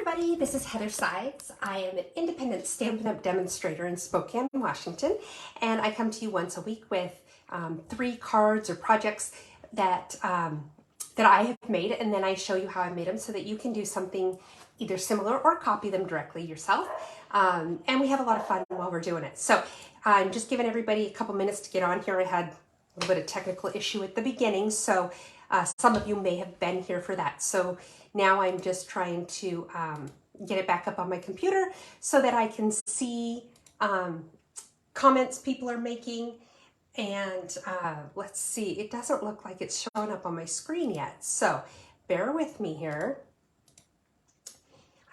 everybody, this is Heather Sides. I am an independent Stampin' Up! Demonstrator in Spokane, Washington, and I come to you once a week with 3 cards or projects that I have made, and then I show you how I made them so that you can do something either similar or copy them directly yourself. And we have a lot of fun while we're doing it. So I'm just giving everybody a couple minutes to get on here. I had a little bit of technical issue at the beginning, so some of you may have been here for that. So now I'm just trying to get it back up on my computer so that I can see comments people are making. And let's see, it doesn't look like it's showing up on my screen yet. So bear with me here.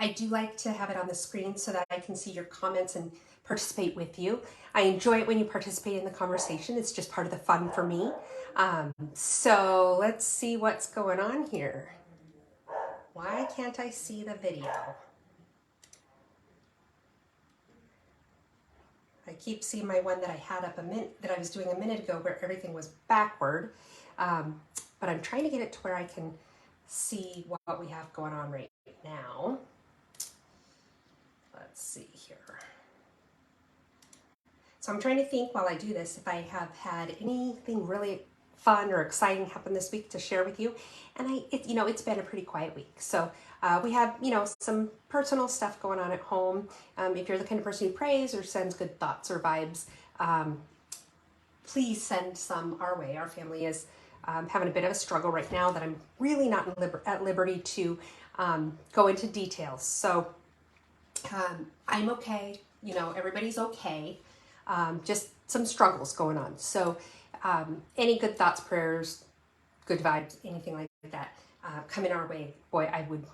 I do like to have it on the screen so that I can see your comments and participate with you. I enjoy it when you participate in the conversation. It's just part of the fun for me. So let's see what's going on here. Why can't I see the video? I keep seeing my one that I had up that I was doing a minute ago where everything was backward. But I'm trying to get it to where I can see what we have going on right now. Let's see here. So I'm trying to think while I do this if I have had anything really fun or exciting happen this week to share with you. And it's been a pretty quiet week. So we have, some personal stuff going on at home. If you're the kind of person who prays or sends good thoughts or vibes, please send some our way. Our family is having a bit of a struggle right now that I'm really not at liberty to go into details. So I'm okay. Everybody's okay. Just some struggles going on. So any good thoughts, prayers, good vibes, anything like that coming our way, boy, I would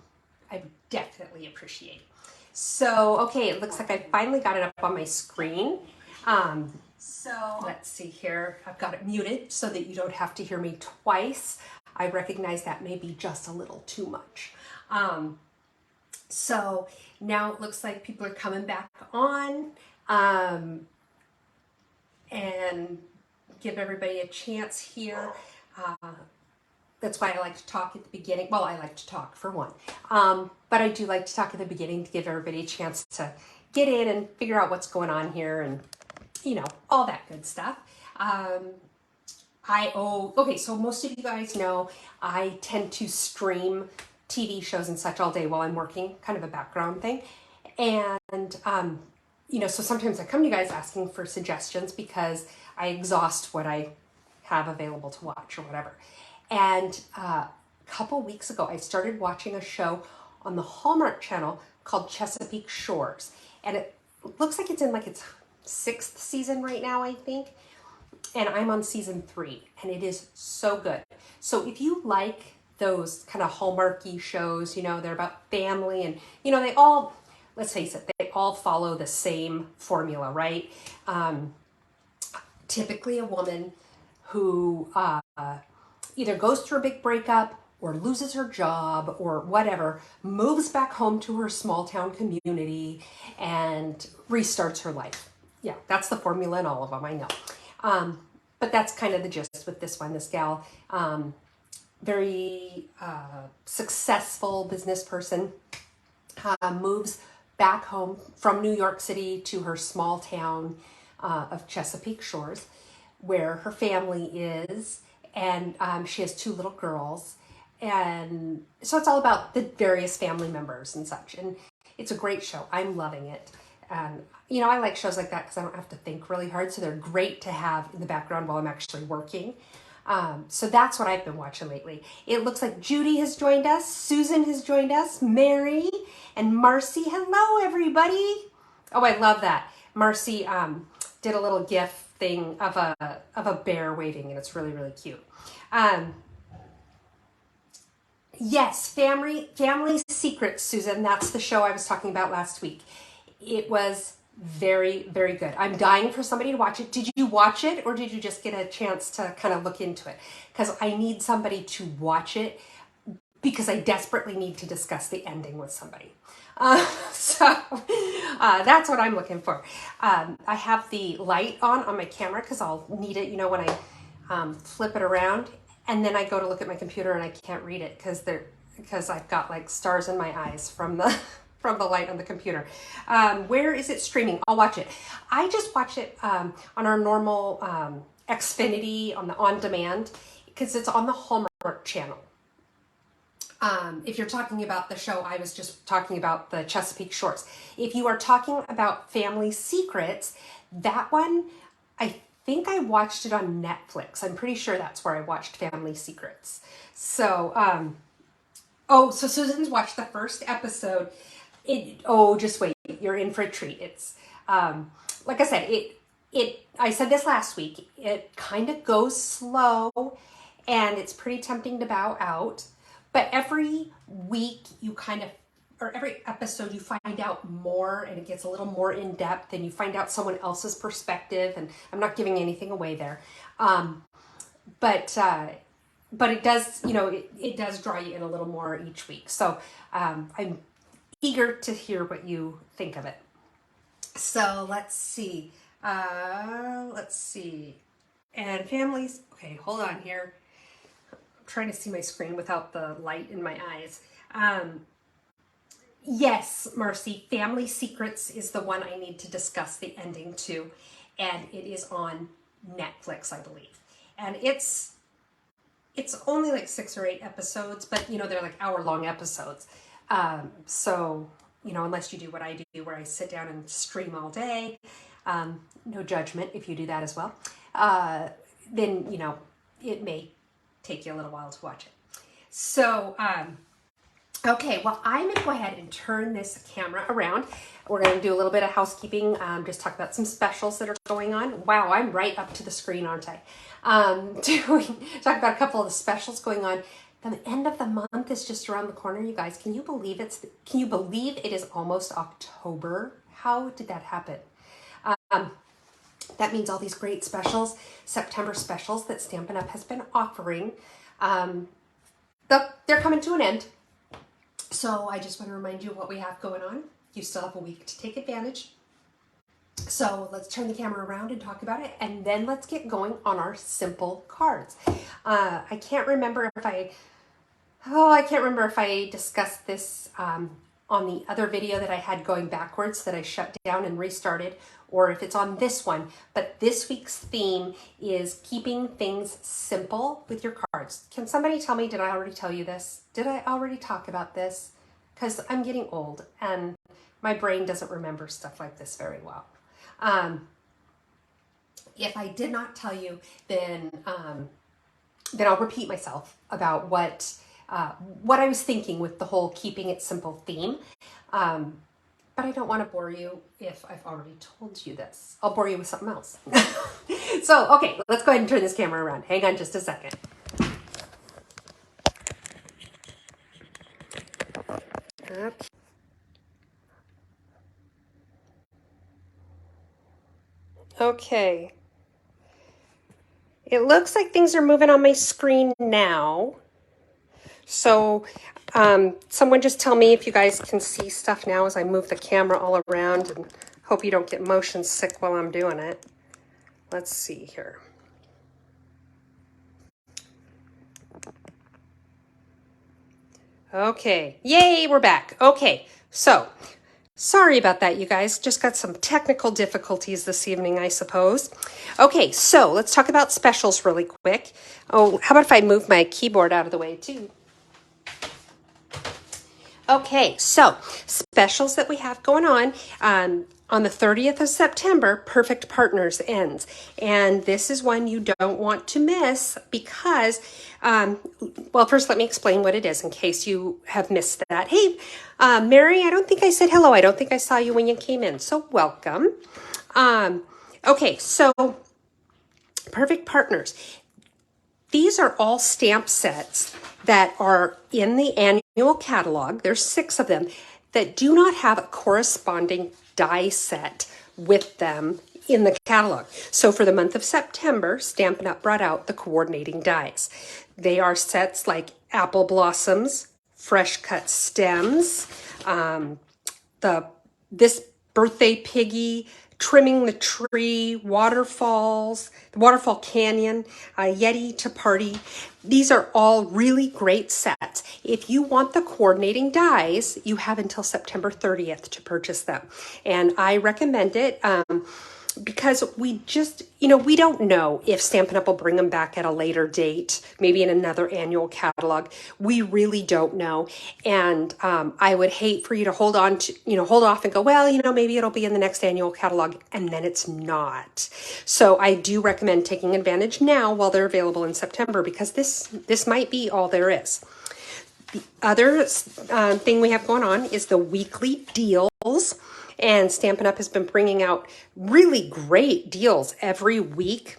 definitely appreciate. So, okay, it looks like I finally got it up on my screen. So let's see here. I've got it muted so that you don't have to hear me twice. I recognize that may be just a little too much. So now it looks like people are coming back on, and give everybody a chance here. That's why I like to talk at the beginning. Well, I like to talk for one, but I do like to talk at the beginning to give everybody a chance to get in and figure out what's going on here and, all that good stuff. Okay, so most of you guys know I tend to stream TV shows and such all day while I'm working, kind of a background thing. And, so sometimes I come to you guys asking for suggestions because I exhaust what I have available to watch or whatever. And a couple weeks ago, I started watching a show on the Hallmark Channel called Chesapeake Shores. And it looks like it's in its 6th season right now, I think. And I'm on season 3, and it is so good. So if you like those kind of Hallmarky shows, they're about family and, they all, let's face it, they all follow the same formula, right? Typically a woman who either goes through a big breakup or loses her job or whatever, moves back home to her small town community and restarts her life. Yeah, that's the formula in all of them, I know. But that's kind of the gist with this one. This gal, very successful business person, moves back home from New York City to her small town of Chesapeake Shores, where her family is, and she has 2 little girls, and so it's all about the various family members and such, and it's a great show. I'm loving it. And I like shows like that because I don't have to think really hard, so they're great to have in the background while I'm actually working. So that's what I've been watching lately. It looks like Judy has joined us, Susan has joined us, Mary, and Marcy. Hello, everybody. Oh, I love that. Marcy did a little GIF thing of a bear waving, and it's really, really cute. Yes, Family Secrets, Susan. That's the show I was talking about last week. It was very, very good. I'm dying for somebody to watch it. Did you watch it, or did you just get a chance to kind of look into it? Because I need somebody to watch it because I desperately need to discuss the ending with somebody. So that's what I'm looking for. I have the light on my camera because I'll need it, when I flip it around, and then I go to look at my computer and I can't read it because I've got stars in my eyes from the from the light on the computer. Where is it streaming? I'll watch it. I just watch it on our normal Xfinity on the on-demand because it's on the Hallmark channel. If you're talking about the show, I was just talking about the Chesapeake Shores. If you are talking about Family Secrets, that one, I think I watched it on Netflix. I'm pretty sure that's where I watched Family Secrets. So, so Susan's watched the first episode. Just wait, you're in for a treat. It's, like I said, I said this last week, it kind of goes slow and it's pretty tempting to bow out. But every week or every episode you find out more and it gets a little more in depth and you find out someone else's perspective, and I'm not giving anything away there. But it does, it does draw you in a little more each week. So I'm eager to hear what you think of it. So let's see. And families, okay, hold on here. Trying to see my screen without the light in my eyes. Yes, Marcy, Family Secrets is the one I need to discuss the ending to, and it is on Netflix, I believe. And it's only like 6 or 8 episodes, but they're like hour-long episodes. So unless you do what I do, where I sit down and stream all day, no judgment if you do that as well, then it may take you a little while to watch it. So, okay, well, I'm going to go ahead and turn this camera around. We're going to do a little bit of housekeeping, just talk about some specials that are going on. Wow, I'm right up to the screen, aren't I? Talk about a couple of the specials going on. The end of the month is just around the corner, you guys. Can you believe it is almost October? How did that happen? That means all these great specials, September specials that Stampin' Up! Has been offering, they're coming to an end. So I just want to remind you of what we have going on. You still have a week to take advantage. So let's turn the camera around and talk about it, and then let's get going on our simple cards. I can't remember if I discussed this on the other video that I had going backwards that I shut down and restarted, or if it's on this one. But this week's theme is keeping things simple with your cards. Can somebody tell me, did I already tell you this? Did I already talk about this? Because I'm getting old and my brain doesn't remember stuff like this very well. If I did not tell you, then I'll repeat myself about what I was thinking with the whole keeping it simple theme. But I don't want to bore you if I've already told you this. I'll bore you with something else. So, okay, let's go ahead and turn this camera around. Hang on just a second. Okay. It looks like things are moving on my screen now. So someone just tell me if you guys can see stuff now as I move the camera all around, and hope you don't get motion sick while I'm doing it. Let's see here. Okay, yay, we're back. Okay, so sorry about that, you guys. Just got some technical difficulties this evening, I suppose. Okay, so let's talk about specials really quick. Oh, how about if I move my keyboard out of the way too? Okay, so specials that we have going on the 30th of September, Perfect Partners ends. And this is one you don't want to miss because, well, first let me explain what it is in case you have missed that. Hey, Mary, I don't think I said hello. I don't think I saw you when you came in, so welcome. Okay, so Perfect Partners. These are all stamp sets that are in the annual catalog. There's 6 of them that do not have a corresponding die set with them in the catalog. So for the month of September, Stampin' Up! Brought out the coordinating dies. They are sets like Apple Blossoms, Fresh Cut Stems, this Birthday Piggy, Trimming the Tree, Waterfalls, the Waterfall Canyon, Yeti to Party. These are all really great sets. If you want the coordinating dies, you have until September 30th to purchase them. And I recommend it. Because we just, we don't know if Stampin' Up! Will bring them back at a later date, maybe in another annual catalog. We really don't know. And I would hate for you to hold off and go, well, maybe it'll be in the next annual catalog, and then it's not. So I do recommend taking advantage now while they're available in September, because this might be all there is. The other thing we have going on is the weekly deals. And Stampin' Up! Has been bringing out really great deals every week.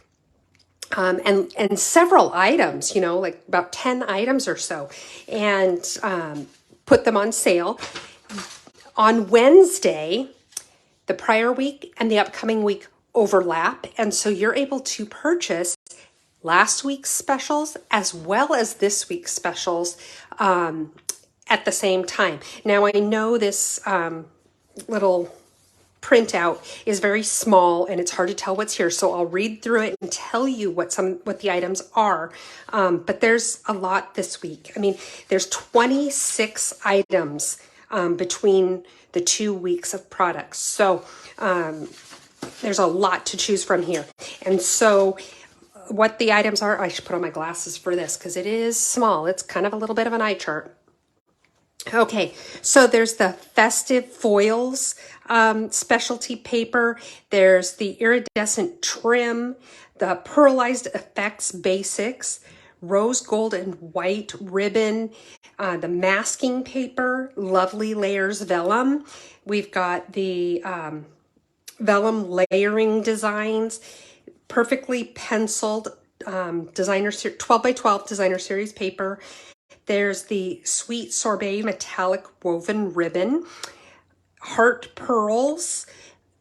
And several items, like about 10 items or so, and put them on sale. On Wednesday, the prior week and the upcoming week overlap. And so you're able to purchase last week's specials as well as this week's specials at the same time. Now, I know this little printout is very small and it's hard to tell what's here, so I'll read through it and tell you what the items are, but there's a lot this week. I mean, there's 26 items between the 2 weeks of products, so there's a lot to choose from here. And so what the items are, I should put on my glasses for this because it is small. It's kind of a little bit of an eye chart. Okay, so there's the Festive Foils specialty paper. There's the Iridescent Trim, the Pearlized Effects Basics, Rose Gold and White Ribbon, the Masking Paper, Lovely Layers Vellum. We've got the Vellum Layering Designs, Perfectly Penciled designer 12 by 12 Designer Series paper. There's the Sweet Sorbet Metallic Woven Ribbon, Heart Pearls.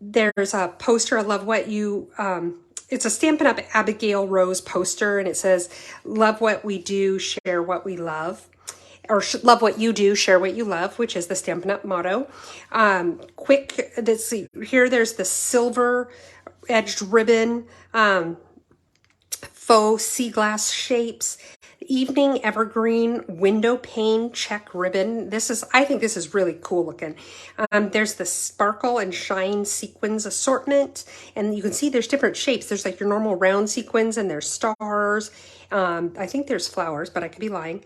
There's a poster, I love what you, it's a Stampin' Up! Abigail Rose poster, and it says, love what we do, share what we love. Or love what you do, share what you love, which is the Stampin' Up! Motto. Let's see, here there's the silver edged ribbon, faux sea glass shapes, Evening Evergreen Window Pane Check Ribbon. I think this is really cool looking. There's the Sparkle and Shine Sequins assortment, and you can see there's different shapes. There's like your normal round sequins, and there's stars. I think there's flowers, but I could be lying.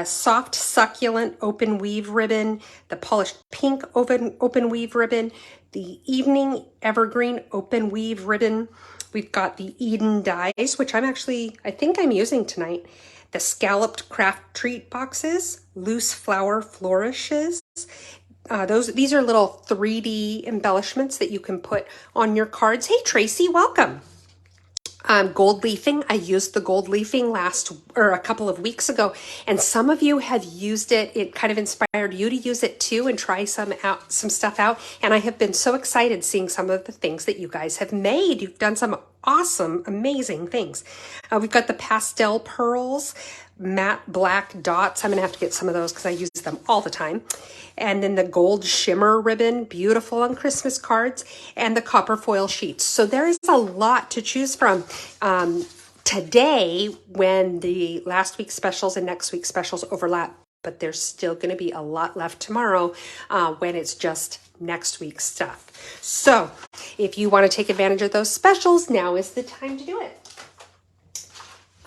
Soft Succulent Open Weave Ribbon, the Polished Pink Open Weave Ribbon, the Evening Evergreen Open Weave Ribbon. We've got the Eden Dies, which I think I'm using tonight. The Scalloped Craft Treat Boxes, Loose Flower Flourishes. These are little 3D embellishments that you can put on your cards. Hey, Tracy, welcome. Gold leafing. I used the gold leafing a couple of weeks ago, and some of you have used it. It kind of inspired you to use it too and try some stuff out. And I have been so excited seeing some of the things that you guys have made. You've done some awesome, amazing things. We've got the pastel pearls, matte black dots. I'm gonna have to get some of those because I use them all the time. And then the gold shimmer ribbon, beautiful on Christmas cards, and the copper foil sheets. So there is a lot to choose from today when the last week's specials and next week's specials overlap, but there's still going to be a lot left tomorrow when it's just next week's stuff. So if you want to take advantage of those specials, now is the time to do it.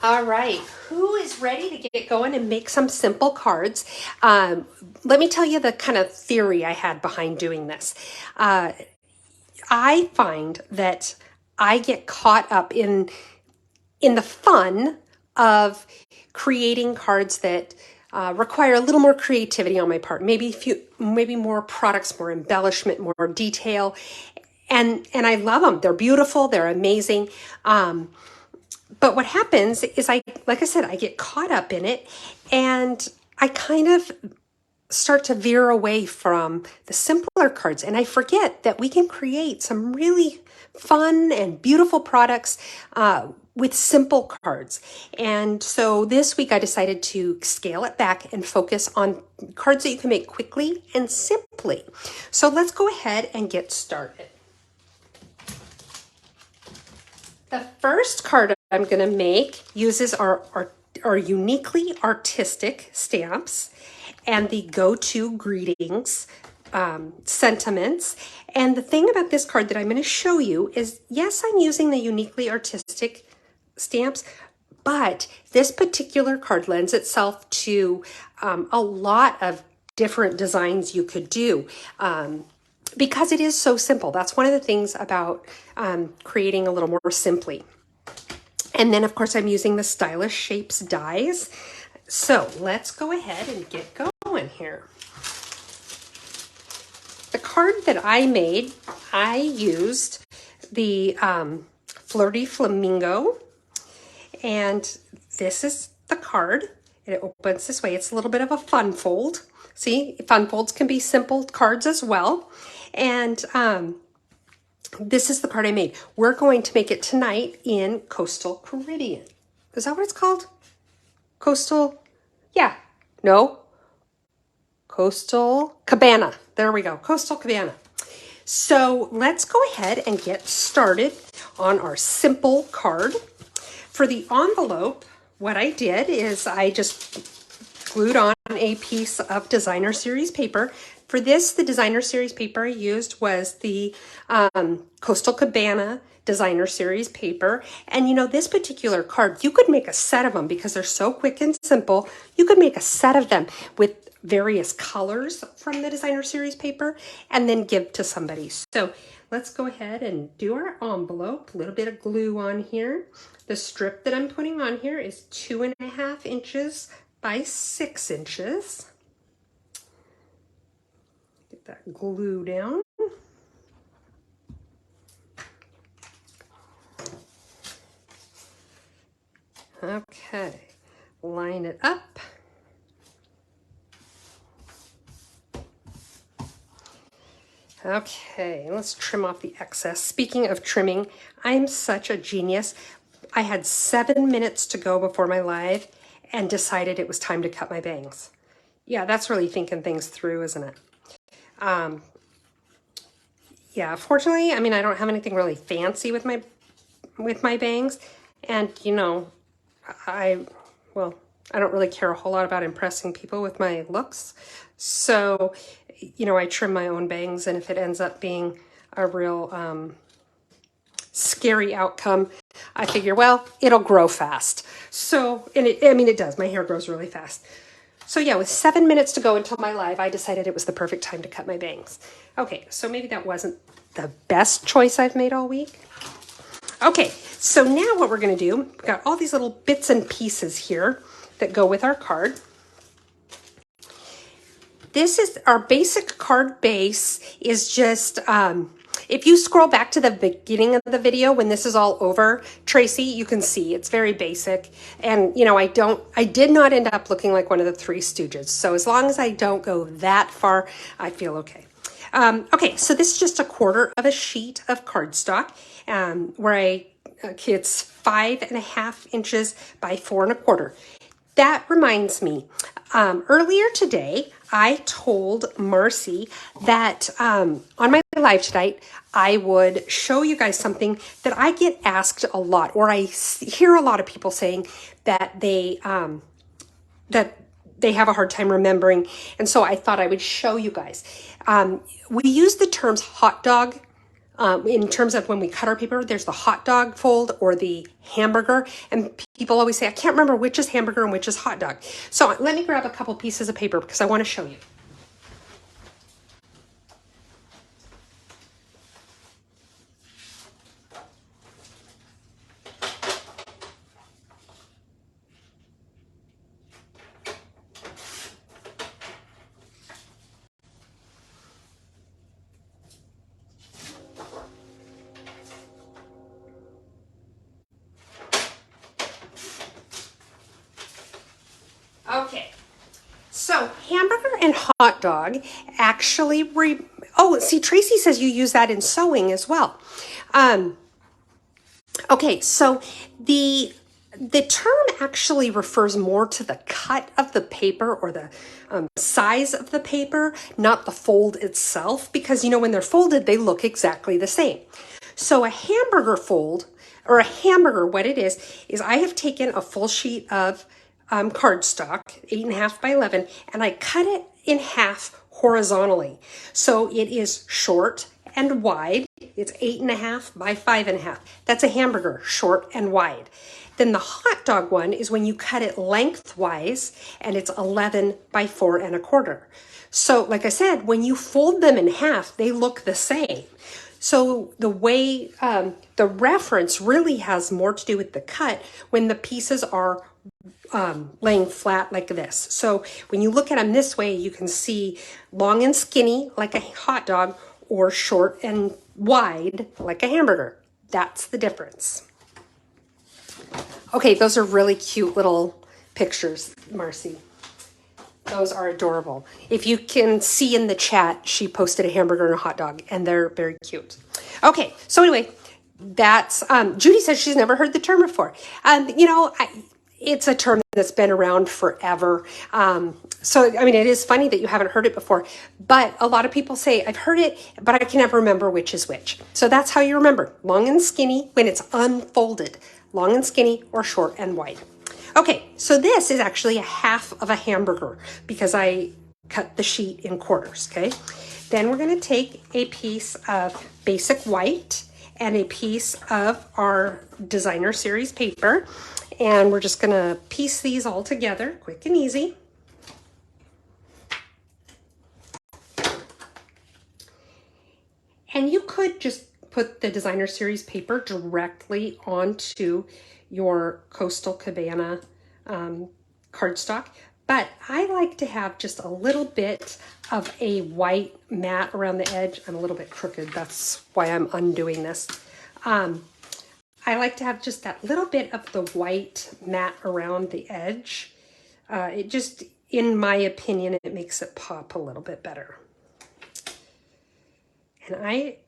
All right, who is ready to get going and make some simple cards? Let me tell you the kind of theory I had behind doing this. I find that I get caught up in the fun of creating cards that require a little more creativity on my part. Maybe more products, more embellishment, more detail, and I love them. They're beautiful. They're amazing. But what happens is like I said, I get caught up in it, and I kind of start to veer away from the simpler cards, and I forget that we can create some really fun and beautiful products with simple cards. And so this week I decided to scale it back and focus on cards that you can make quickly and simply. So let's go ahead and get started. The first card I'm going to make uses our uniquely artistic stamps and the go-to greetings sentiments. And the thing about this card that I'm going to show you is, yes, I'm using the uniquely artistic stamps, but this particular card lends itself to a lot of different designs you could do because it is so simple. That's one of the things about creating a little more simply. And then, of course, I'm using the Stylish Shapes dies. So let's go ahead and get going here. The card that I made, I used the Flirty Flamingo. And this is the card. It opens this way. It's a little bit of a fun fold. See, fun folds can be simple cards as well. And this is the card I made. We're going to make it tonight in Coastal Caribbean. Is that what it's called? Coastal, yeah, no. Coastal Cabana. There we go, Coastal Cabana. So let's go ahead and get started on our simple card. For the envelope, what I did is I just glued on a piece of designer series paper. For this, the designer series paper I used was the Coastal Cabana designer series paper. And you know, this particular card, you could make a set of them because they're so quick and simple. You could make a set of them with various colors from the designer series paper and then give to somebody. So let's go ahead and do our envelope. A little bit of glue on here. The strip that I'm putting on here is 2.5 inches by 6 inches. Get that glue down. Okay, line it up. Okay, let's trim off the excess. Speaking of trimming, I'm such a genius. I had 7 minutes to go before my live and decided it was time to cut my bangs. Yeah, that's really thinking things through, isn't it? Yeah, fortunately, I mean, I don't have anything really fancy with my bangs. And, you know, I don't really care a whole lot about impressing people with my looks. So, you know, I trim my own bangs, and if it ends up being a real scary outcome, I figure, well, it'll grow fast. So, and I mean, it does. My hair grows really fast. So yeah, with 7 minutes to go until my live, I decided it was the perfect time to cut my bangs. Okay, so maybe that wasn't the best choice I've made all week. Okay, so now what we're gonna do, we've got all these little bits and pieces here that go with our card. This is our basic card base is just, if you scroll back to the beginning of the video when this is all over, Tracy, you can see it's very basic. And you know, I did not end up looking like one of the Three Stooges. So as long as I don't go that far, I feel okay. Okay, so this is just 1/4 of a sheet of cardstock where it's 5.5 inches by 4.25. That reminds me, earlier today, I told Marcy that on my live tonight, I would show you guys something that I get asked a lot, or I hear a lot of people saying that they have a hard time remembering. And so I thought I would show you guys. We use the terms hot dog in terms of when we cut our paper. There's the hot dog fold or the hamburger, and people always say, I can't remember which is hamburger and which is hot dog. So let me grab a couple pieces of paper because I want to show you. Okay, so hamburger and hot dog actually, oh, see, Tracy says you use that in sewing as well. Okay, so the term actually refers more to the cut of the paper or the size of the paper, not the fold itself, because, you know, when they're folded, they look exactly the same. So a hamburger fold or a hamburger, what it is I have taken a full sheet of cardstock, 8.5 by 11, and I cut it in half horizontally. So it is short and wide. It's 8.5 by 5.5. That's a hamburger, short and wide. Then the hot dog one is when you cut it lengthwise, and it's 11 by 4.25. So like I said, when you fold them in half, they look the same. So the way, the reference really has more to do with the cut when the pieces are laying flat like this. So when you look at them this way, you can see long and skinny like a hot dog, or short and wide like a hamburger. That's the difference. Okay, those are really cute little pictures, Marcy. Those are adorable. If you can see in the chat, she posted a hamburger and a hot dog, and they're very cute. Okay, so anyway, that's, Judy says she's never heard the term before. You know, it's a term that's been around forever. So, I mean, it is funny that you haven't heard it before, but a lot of people say, I've heard it, but I can never remember which is which. So that's how you remember, long and skinny when it's unfolded, long and skinny or short and wide. Okay, so this is actually a half of a hamburger because I cut the sheet in quarters, okay? Then we're gonna take a piece of basic white and a piece of our designer series paper, and we're just gonna piece these all together, quick and easy. And you could just put the designer series paper directly onto your Coastal Cabana cardstock, but I like to have just a little bit of a white mat around the edge. I'm a little bit crooked, that's why I'm undoing this. I like to have just that little bit of the white mat around the edge. It just, in my opinion, it makes it pop a little bit better. And I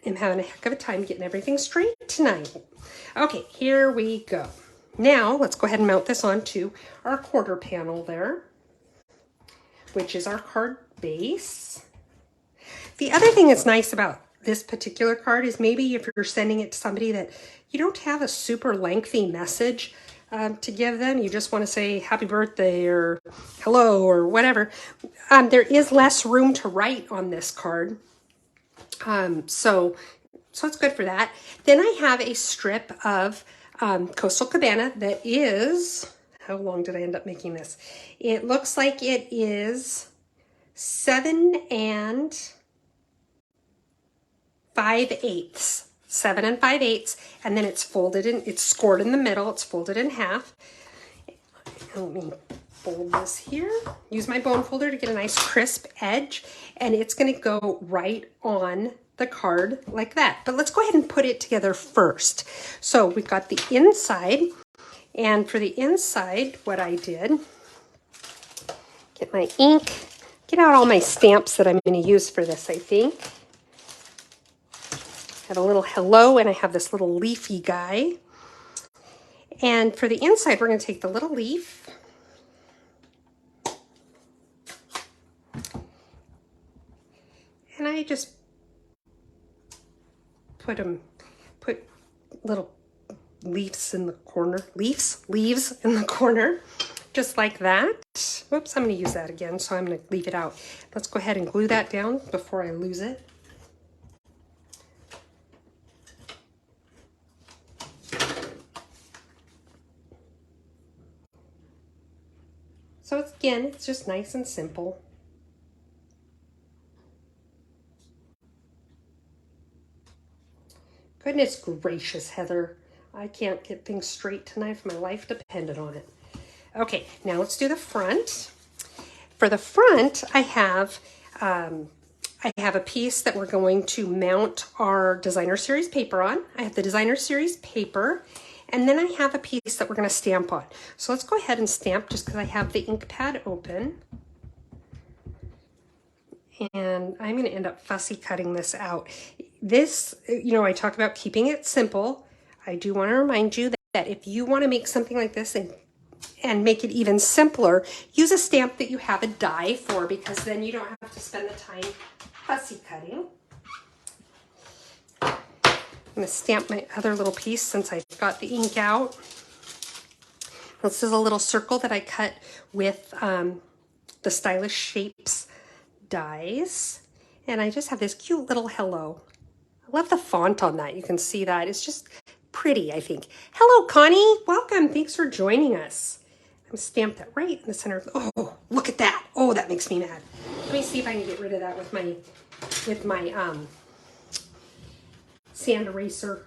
am having a heck of a time getting everything straight tonight. Okay, here we go. Now, let's go ahead and mount this onto our quarter panel there, which is our card base. The other thing that's nice about this particular card is maybe if you're sending it to somebody that you don't have a super lengthy message to give them, you just want to say happy birthday or hello or whatever, there is less room to write on this card. So it's good for that. Then I have a strip of Coastal Cabana that is, how long did I end up making this? It looks like it is 7 5/8, 7 5/8, and then it's folded in, it's scored in the middle, it's folded in half. Let me fold this here, use my bone folder to get a nice crisp edge, and it's going to go right on the card like that. But let's go ahead and put it together first. So we've got the inside, and for the inside, what I did, get my ink, get out all my stamps that I'm going to use for this, I think. I have a little hello, and I have this little leafy guy. And for the inside, we're going to take the little leaf, and I just put little leaves in the corner, leaves in the corner, just like that. Whoops, I'm going to use that again, so I'm going to leave it out. Let's go ahead and glue that down before I lose it. So it's just nice and simple. Goodness gracious, Heather. I can't get things straight tonight if my life depended on it. Okay, now let's do the front. For the front, I have a piece that we're going to mount our designer series paper on. I have the designer series paper, and then I have a piece that we're going to stamp on. So let's go ahead and stamp just because I have the ink pad open. And I'm going to end up fussy cutting this out. This, you know, I talk about keeping it simple. I do want to remind you that if you want to make something like this and make it even simpler, use a stamp that you have a die for, because then you don't have to spend the time fussy cutting. I'm going to stamp my other little piece since I've got the ink out. This is a little circle that I cut with the Stylish Shapes dies. And I just have this cute little hello. I love the font on that. You can see that. It's just pretty, I think. Hello, Connie. Welcome. Thanks for joining us. I'm stamped that right in the center. Oh, look at that. Oh, that makes me mad. Let me see if I can get rid of that with my sand eraser.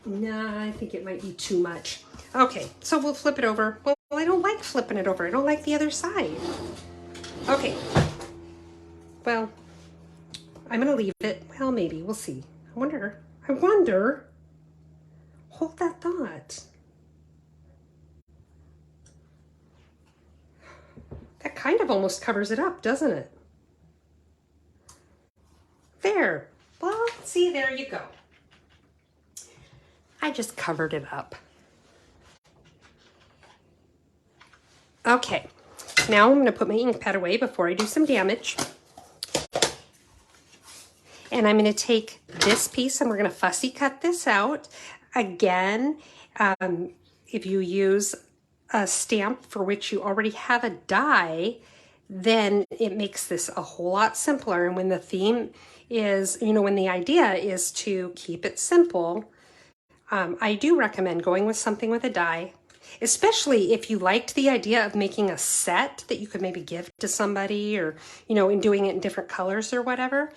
Nah, I think it might be too much. Okay, so we'll flip it over. Well, I don't like flipping it over. I don't like the other side. Okay. Well, I'm gonna leave it. Well, maybe, we'll see. I wonder. Hold that thought. That kind of almost covers it up, doesn't it? There. Well, see, there you go. I just covered it up. Okay, now I'm gonna put my ink pad away before I do some damage. And I'm gonna take this piece and we're gonna fussy cut this out. Again, if you use a stamp for which you already have a die, then it makes this a whole lot simpler. And when the theme is, when the idea is to keep it simple, I do recommend going with something with a die, especially if you liked the idea of making a set that you could maybe give to somebody or, in doing it in different colors or whatever.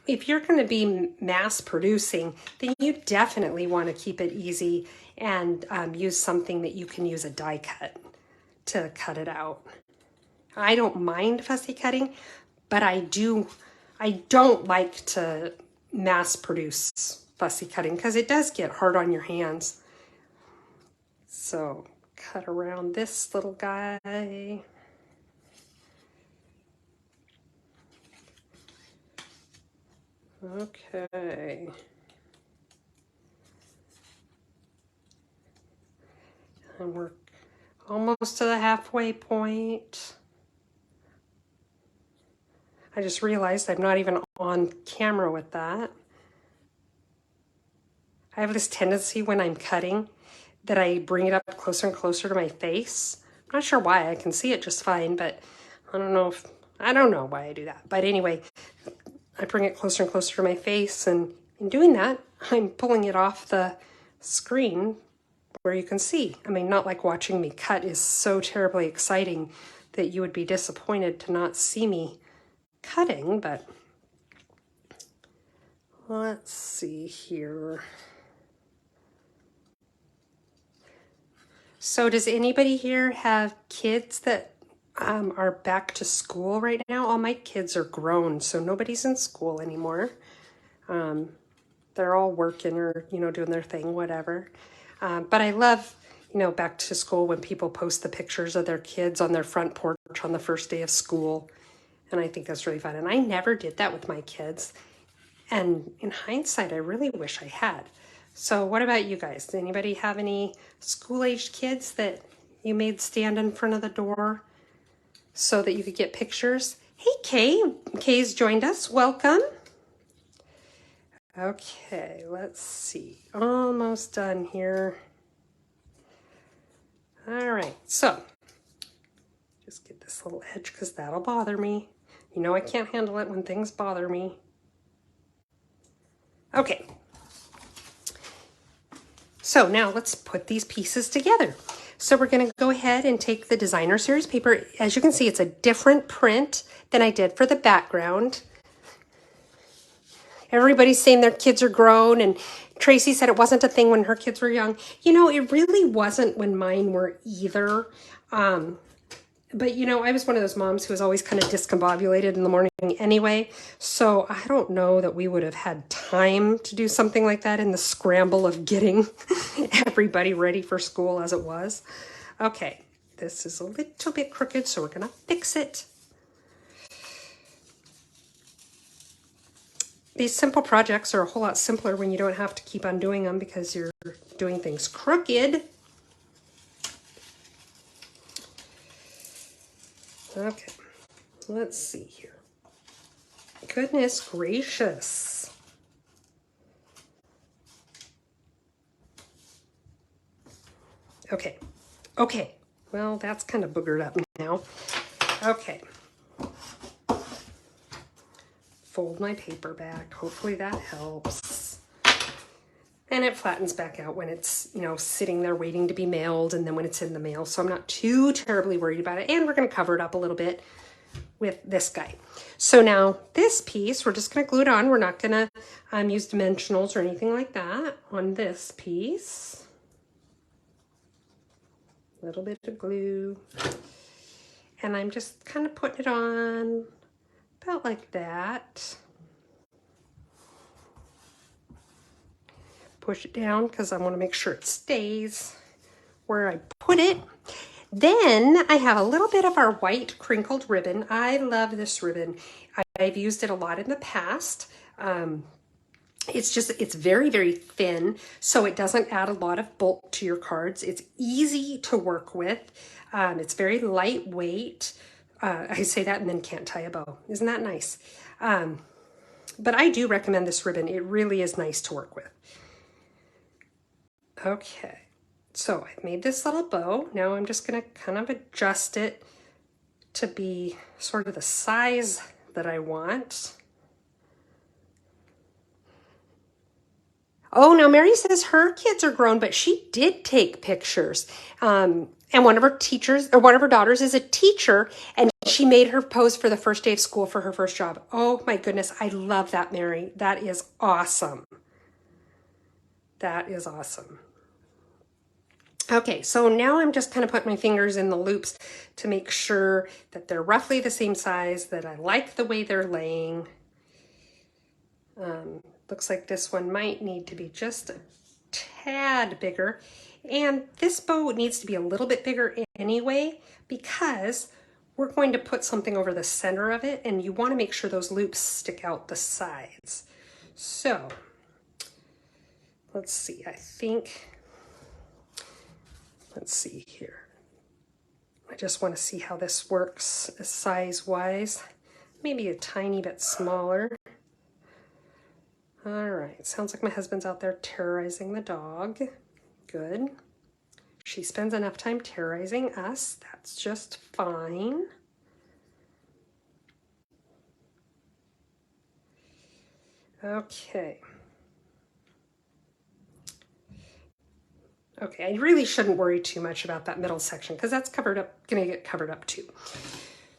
If you're going to be mass producing, then you definitely want to keep it easy and use something that you can use a die cut to cut it out. I don't mind fussy cutting, but I don't like to mass produce fussy cutting because it does get hard on your hands. So cut around this little guy. Okay. And we're almost to the halfway point. I just realized I'm not even on camera with that. I have this tendency when I'm cutting that I bring it up closer and closer to my face. I'm not sure why. I can see it just fine, but I don't know why I do that. But anyway, I bring it closer and closer to my face, and in doing that, I'm pulling it off the screen where you can see. I mean, not like watching me cut is so terribly exciting that you would be disappointed to not see me cutting, but let's see here. So does anybody here have kids that are back to school right now? All my kids are grown, so nobody's in school anymore. They're all working or, doing their thing, whatever. But I love, back to school when people post the pictures of their kids on their front porch on the first day of school. And I think that's really fun. And I never did that with my kids. And in hindsight, I really wish I had. So what about you guys? Does anybody have any school-aged kids that you made stand in front of the door so that you could get pictures? Hey, Kay. Kay's joined us. Welcome. Okay, let's see. Almost done here. All right, so just get this little edge because that'll bother me. I can't handle it when things bother me. Okay. So now let's put these pieces together. So we're going to go ahead and take the designer series paper. As you can see, it's a different print than I did for the background. Everybody's saying their kids are grown, and Tracy said it wasn't a thing when her kids were young. It really wasn't when mine were either. But, I was one of those moms who was always kind of discombobulated in the morning anyway. So I don't know that we would have had time to do something like that in the scramble of getting everybody ready for school as it was. Okay, this is a little bit crooked, so we're going to fix it. These simple projects are a whole lot simpler when you don't have to keep undoing them because you're doing things crooked. Okay, let's see here. Goodness gracious. Okay. Okay. Well, that's kind of boogered up now. Okay. Fold my paper back. Hopefully that helps. And it flattens back out when it's, you know, sitting there waiting to be mailed, and then when it's in the mail. So I'm not too terribly worried about it. And we're going to cover it up a little bit with this guy. So now this piece, we're just going to glue it on. We're not going to use dimensionals or anything like that on this piece. A little bit of glue. And I'm just kind of putting it on about like that. Push it down because I want to make sure it stays where I put it. Then I have a little bit of our white crinkled ribbon. I love this ribbon. I've used it a lot in the past. It's very, very thin, so it doesn't add a lot of bulk to your cards. It's easy to work with. It's very lightweight. I say that and then can't tie a bow. Isn't that nice? But I do recommend this ribbon. It really is nice to work with. Okay, so I've made this little bow. Now I'm just going to kind of adjust it to be sort of the size that I want. Oh, now Mary says her kids are grown, but she did take pictures. And one of her teachers, or one of her daughters is a teacher, and she made her pose for the first day of school for her first job. Oh my goodness, I love that, Mary. That is awesome. That is awesome. Okay, so now I'm just kind of putting my fingers in the loops to make sure that they're roughly the same size, that I like the way they're laying. Looks like this one might need to be just a tad bigger. And this bow needs to be a little bit bigger anyway, because we're going to put something over the center of it, and you want to make sure those loops stick out the sides. So let's see, let's see here. I just want to see how this works size-wise. Maybe a tiny bit smaller. All right, sounds like my husband's out there terrorizing the dog. Good. She spends enough time terrorizing us. That's just fine. Okay. Okay, I really shouldn't worry too much about that middle section because that's covered up, gonna get covered up too.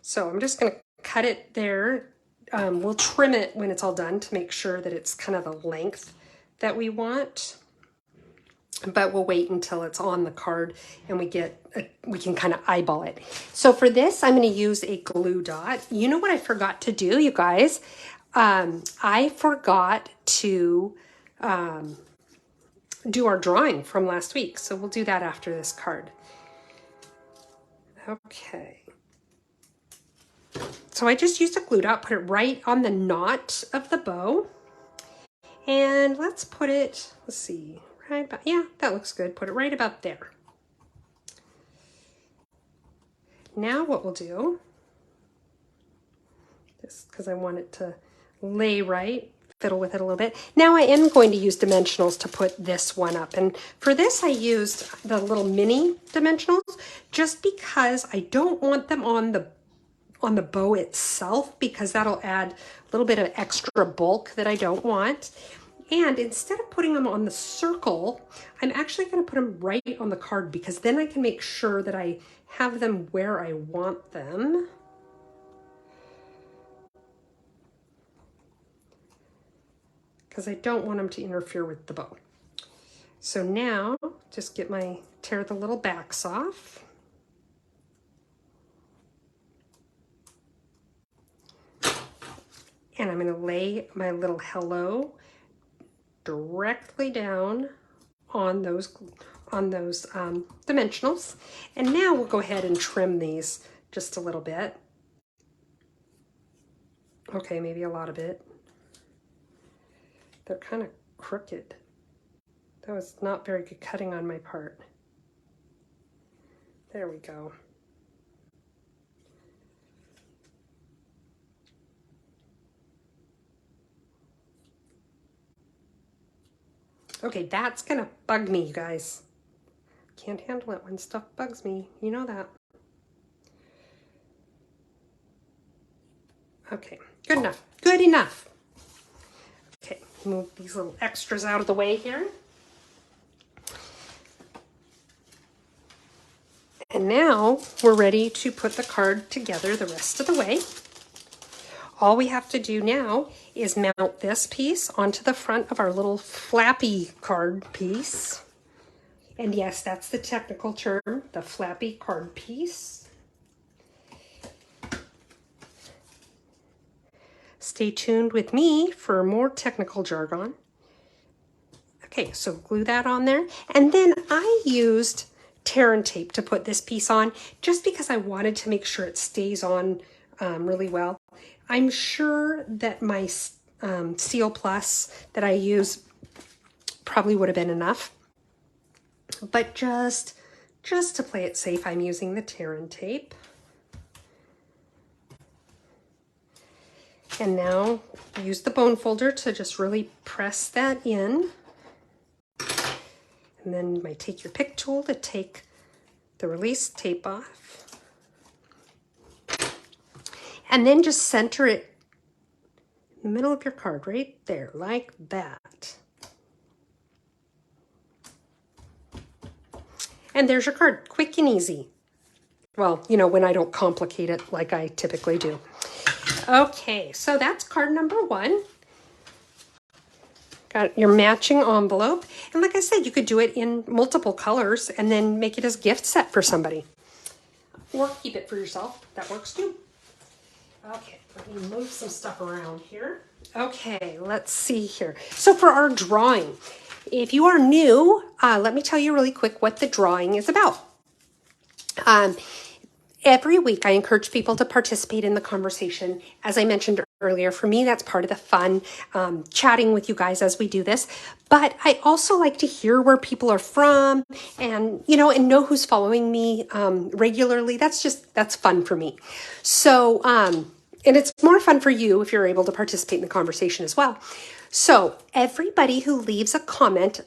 So I'm just gonna cut it there. We'll trim it when it's all done to make sure that it's kind of the length that we want. But we'll wait until it's on the card and we can kind of eyeball it. So for this, I'm going to use a glue dot. You know what I forgot to do, you guys? I forgot to do our drawing from last week. So we'll do that after this card. Okay. So I just used a glue dot, put it right on the knot of the bow. And let's put it, let's see, right about, yeah, that looks good. Put it right about there. Now what we'll do, just because I want it to lay right, fiddle with it a little bit. Now I am going to use dimensionals to put this one up. And for this, I used the little mini dimensionals just because I don't want them on the bow itself, because that'll add a little bit of extra bulk that I don't want. And instead of putting them on the circle, I'm actually going to put them right on the card, because then I can make sure that I have them where I want them. Because I don't want them to interfere with the bow. So now, just tear the little backs off. And I'm going to lay my little hello directly down on those dimensionals. And now we'll go ahead and trim these just a little bit. Okay, maybe a lot of it. They're kind of crooked. That was not very good cutting on my part. There we go. Okay, that's gonna bug me, you guys. can't handle it when stuff bugs me. You know that. Okay, good enough. Good enough. Okay, move these little extras out of the way here. And now we're ready to put the card together the rest of the way. All we have to do now is mount this piece onto the front of our little flappy card piece. And yes, that's the technical term, the flappy card piece. Stay tuned with me for more technical jargon. Okay, so glue that on there. And then I used tear and tape to put this piece on just because I wanted to make sure it stays on really well. I'm sure that my Seal Plus that I use probably would have been enough. But just to play it safe, I'm using the tear and tape. And now use the bone folder to just really press that in. And then you might take your pick tool to take the release tape off. And then just center it in the middle of your card, right there, like that. And there's your card, quick and easy. Well, you know, when I don't complicate it like I typically do. Okay, so that's card number 1. Got your matching envelope. And like I said, you could do it in multiple colors and then make it as a gift set for somebody. Or keep it for yourself. That works too. Okay, let me move some stuff around here. Okay, let's see here. So for our drawing, if you are new, let me tell you really quick what the drawing is about. Every week, I encourage people to participate in the conversation. As I mentioned earlier, for me, that's part of the fun, chatting with you guys as we do this. But I also like to hear where people are from and, you know, and know who's following me regularly. That's fun for me. So, and it's more fun for you if you're able to participate in the conversation as well. So everybody who leaves a comment,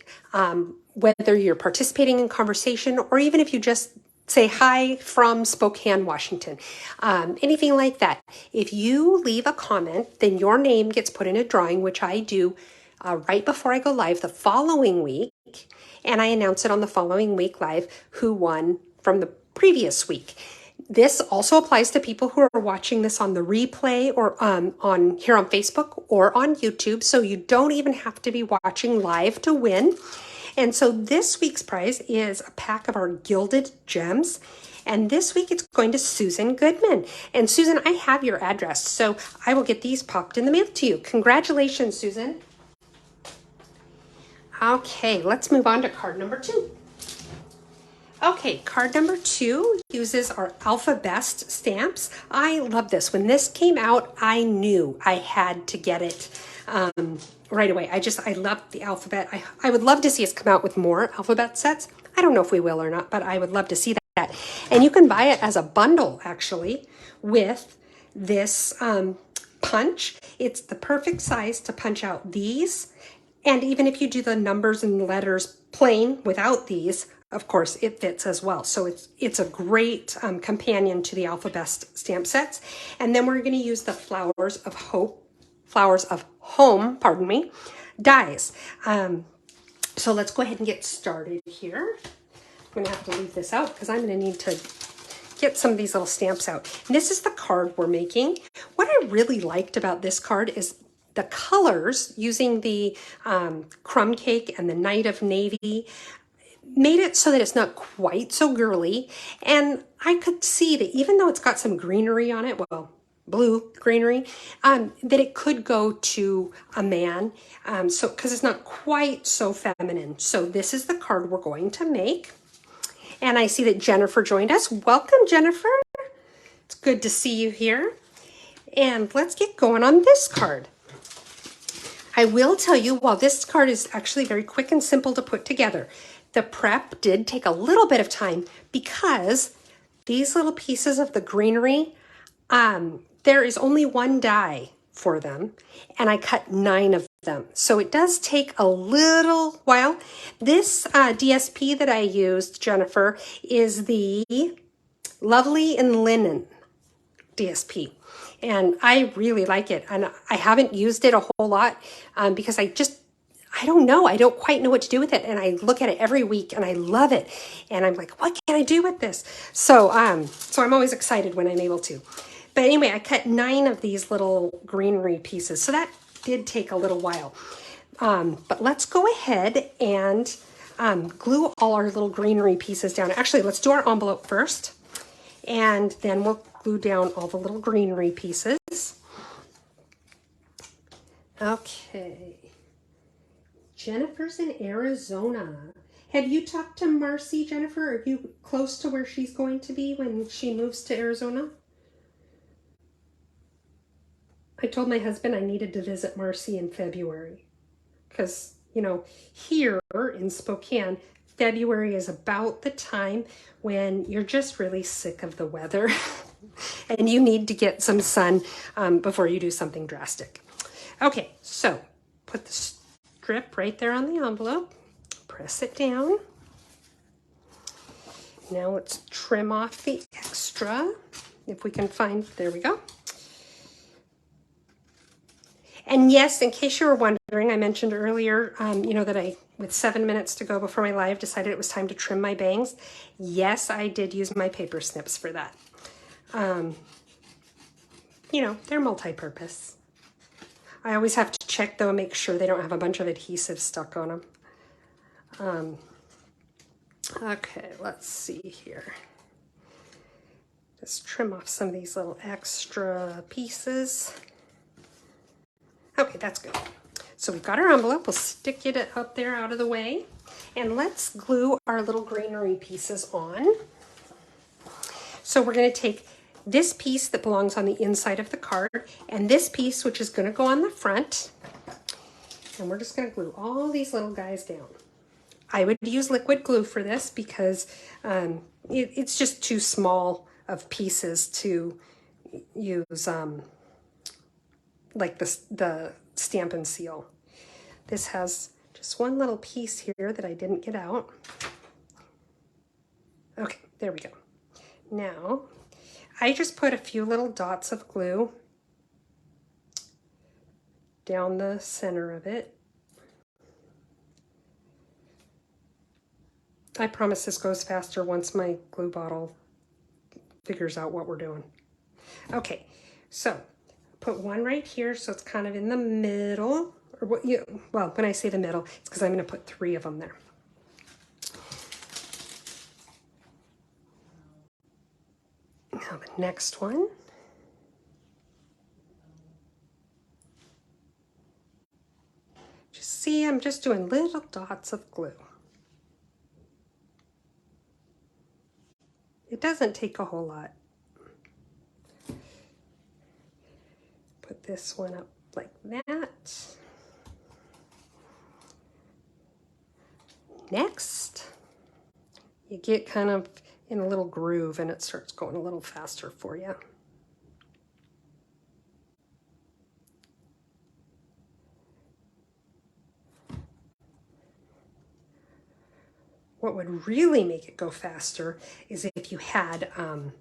whether you're participating in conversation or even if you just say hi from Spokane, Washington, anything like that. If you leave a comment, then your name gets put in a drawing, which I do right before I go live the following week. And I announce it on the following week live who won from the previous week. This also applies to people who are watching this on the replay or on here on Facebook or on YouTube. So you don't even have to be watching live to win. And so this week's prize is a pack of our Gilded Gems. And this week it's going to Susan Goodman. And Susan, I have your address, so I will get these popped in the mail to you. Congratulations, Susan. Okay, let's move on to card number 2. Okay, card number 2 uses our Alphabest stamps. I love this. When this came out, I knew I had to get it right away. I love the alphabet. I would love to see us come out with more alphabet sets. I don't know if we will or not, but I would love to see that. And you can buy it as a bundle, actually, with this punch. It's the perfect size to punch out these. And even if you do the numbers and letters plain without these, of course, it fits as well. So it's a great companion to the Alphabest stamp sets. And then we're going to use the Flowers of Home, dies. So let's go ahead and get started here. I'm going to have to leave this out because I'm going to need to get some of these little stamps out. And this is the card we're making. What I really liked about this card is the colors using the crumb cake and the Night of Navy made it so that it's not quite so girly. And I could see that even though it's got some greenery on it, well, blue greenery, that it could go to a man. So because it's not quite so feminine. So this is the card we're going to make. And I see that Jennifer joined us. Welcome, Jennifer. It's good to see you here. And let's get going on this card. I will tell you, while this card is actually very quick and simple to put together, the prep did take a little bit of time because these little pieces of the greenery, there is only one die for them, and I cut 9 of them. So it does take a little while. This DSP that I used, Jennifer, is the Lovely and Linen DSP. And I really like it. And I haven't used it a whole lot because I don't know. I don't quite know what to do with it. And I look at it every week and I love it. And I'm like, what can I do with this? So I'm always excited when I'm able to. But anyway, I cut 9 of these little greenery pieces. So that did take a little while. But let's go ahead and glue all our little greenery pieces down. Actually, let's do our envelope first. And then we'll glue down all the little greenery pieces. Okay. Jennifer's in Arizona. Have you talked to Marcy, Jennifer? Are you close to where she's going to be when she moves to Arizona? I told my husband I needed to visit Marcy in February because, you know, here in Spokane, February is about the time when you're just really sick of the weather and you need to get some sun before you do something drastic. Okay, so put the strip right there on the envelope, press it down. Now let's trim off the extra, if we can find, there we go. And yes, in case you were wondering, I mentioned earlier, you know, that with 7 minutes to go before my live, decided it was time to trim my bangs. Yes, I did use my paper snips for that. You know, they're multi-purpose. I always have to check though, make sure they don't have a bunch of adhesive stuck on them. Okay, let's see here. Just trim off some of these little extra pieces. Okay, that's good. So we've got our envelope. We'll stick it up there out of the way. And let's glue our little greenery pieces on. So we're going to take this piece that belongs on the inside of the card and this piece, which is going to go on the front. And we're just going to glue all these little guys down. I would use liquid glue for this because it's just too small of pieces to use like the stamp and seal. This has just one little piece here that I didn't get out. Okay, there we go. Now, I just put a few little dots of glue down the center of it. I promise this goes faster once my glue bottle figures out what we're doing. Okay, so put one right here so it's kind of in the middle. Or what you, well, when I say the middle, it's because I'm going to put 3 of them there. Now the next one. Just see, I'm just doing little dots of glue. It doesn't take a whole lot. Put this one up like that. Next, you get kind of in a little groove and it starts going a little faster for you. What would really make it go faster is if you had an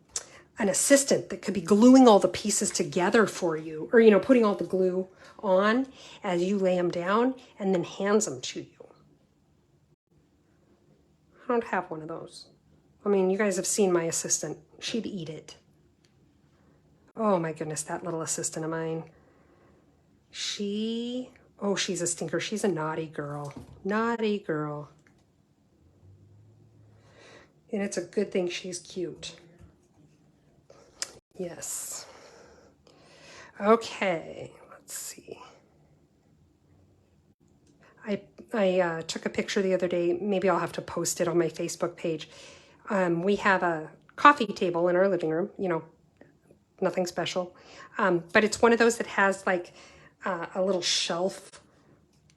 assistant that could be gluing all the pieces together for you, or, you know, putting all the glue on as you lay them down and then hands them to you. I don't have one of those. I mean, you guys have seen my assistant. She'd eat it. Oh my goodness, that little assistant of mine. Oh, she's a stinker. She's a naughty girl. Naughty girl. And it's a good thing she's cute. Yes. Okay, let's see. I took a picture the other day. Maybe I'll have to post it on my Facebook page. We have a coffee table in our living room, you know, nothing special. But it's one of those that has like a little shelf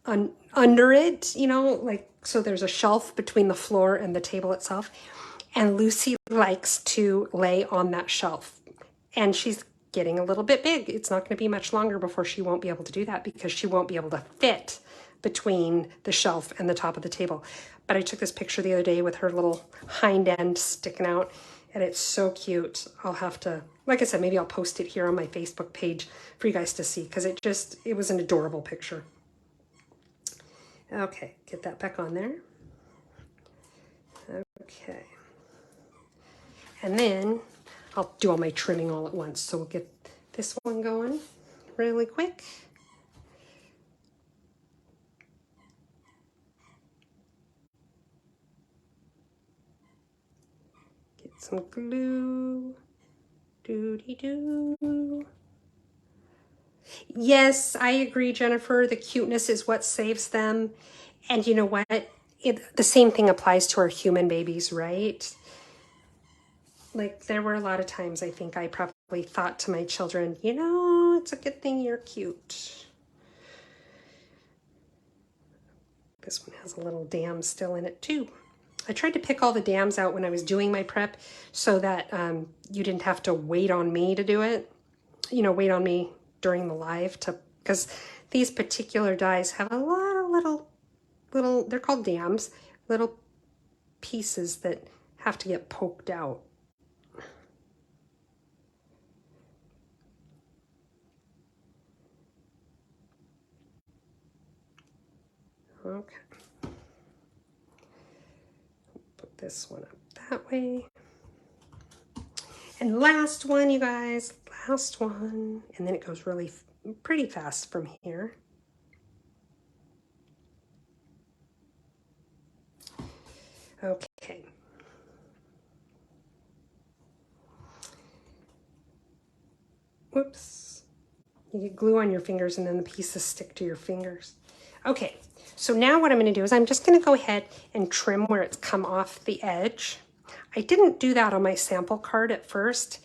under it, you know, like, so there's a shelf between the floor and the table itself. And Lucy likes to lay on that shelf. And she's getting a little bit big. It's not going to be much longer before she won't be able to do that because she won't be able to fit between the shelf and the top of the table. But I took this picture the other day with her little hind end sticking out, and it's so cute. I'll have to, like I said, maybe I'll post it here on my Facebook page for you guys to see because it was an adorable picture. Okay, get that back on there. Okay. And then I'll do all my trimming all at once. So we'll get this one going really quick. Get some glue. Doo-dee-doo. Yes, I agree, Jennifer. The cuteness is what saves them. And you know what? The same thing applies to our human babies, right? Like, there were a lot of times I think I probably thought to my children, you know, it's a good thing you're cute. This one has a little dam still in it too. I tried to pick all the dams out when I was doing my prep so that you didn't have to wait on me to do it. You know, wait on me during the live because these particular dies have a lot of little, they're called dams, little pieces that have to get poked out. Okay. Put this one up that way. And last one, you guys, last one. And then it goes really pretty fast from here. Okay. Whoops. You get glue on your fingers and then the pieces stick to your fingers. Okay, so now what I'm going to do is I'm just going to go ahead and trim where it's come off the edge. I didn't do that on my sample card at first,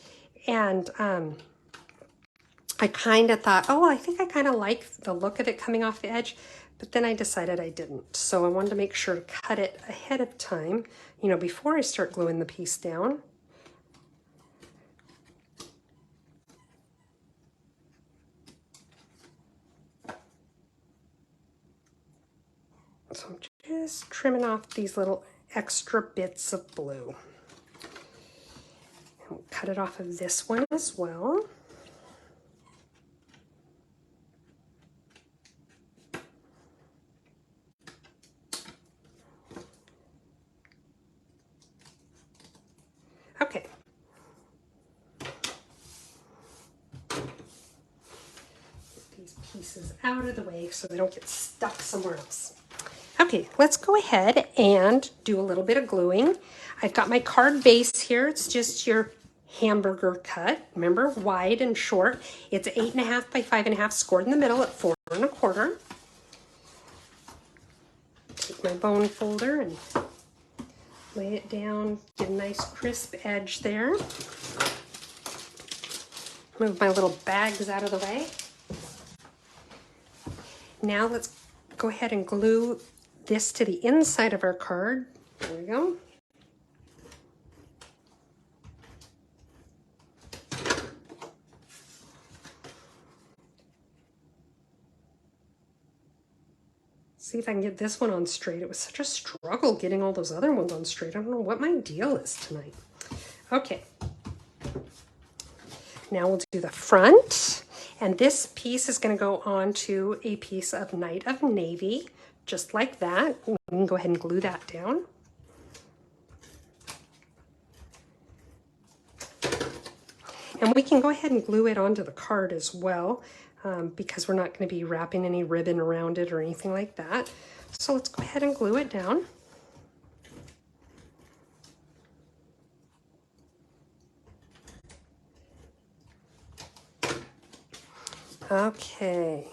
and I kind of thought, oh, I think I kind of like the look of it coming off the edge, but then I decided I didn't. So I wanted to make sure to cut it ahead of time, you know, before I start gluing the piece down. So I'm just trimming off these little extra bits of blue. And we'll cut it off of this one as well. Okay. Get these pieces out of the way so they don't get stuck somewhere else. Okay, let's go ahead and do a little bit of gluing. I've got my card base here. It's just your hamburger cut. Remember, wide and short. It's 8.5 by 5.5, scored in the middle at 4 1/4. Take my bone folder and lay it down, get a nice crisp edge there. Move my little bags out of the way. Now let's go ahead and glue this to the inside of our card. There we go. See if I can get this one on straight. It was such a struggle getting all those other ones on straight. I don't know what my deal is tonight. Okay. Now we'll do the front. And this piece is going to go onto a piece of Night of Navy, just like that. We can go ahead and glue that down. And we can go ahead and glue it onto the card as well, because we're not going to be wrapping any ribbon around it or anything like that. So let's go ahead and glue it down. Okay.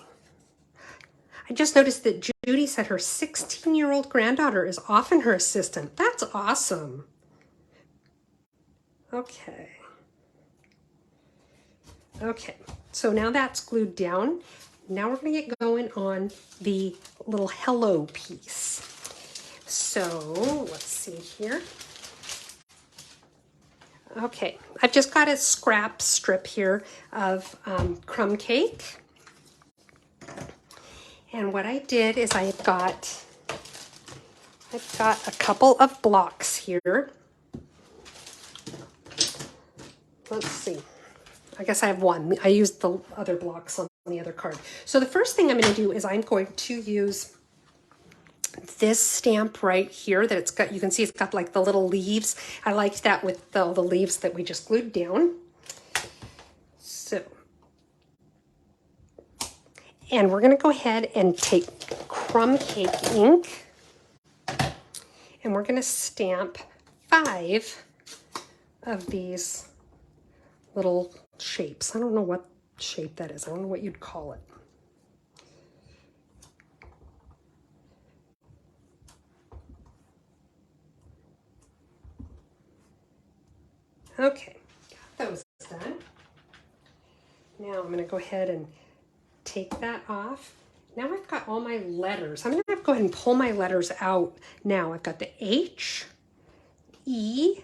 I just noticed that Judy said her 16-year-old granddaughter is often her assistant. That's awesome. Okay. Okay, so now that's glued down. Now we're going to get going on the little hello piece. So let's see here. Okay, I've just got a scrap strip here of crumb cake. And what I did is I've got a couple of blocks here. Let's see. I guess I have one. I used the other blocks on the other card. So the first thing I'm going to do is I'm going to use this stamp right here that it's got. You can see it's got like the little leaves. I liked that with all the leaves that we just glued down. So, and we're going to go ahead and take crumb cake ink and we're going to stamp 5 of these little shapes. I don't know what shape that is. I don't know what you'd call it. Okay, got those done. Now I'm going to go ahead and take that off. Now I've got all my letters. I'm going to have to go ahead and pull my letters out now. I've got the H, E,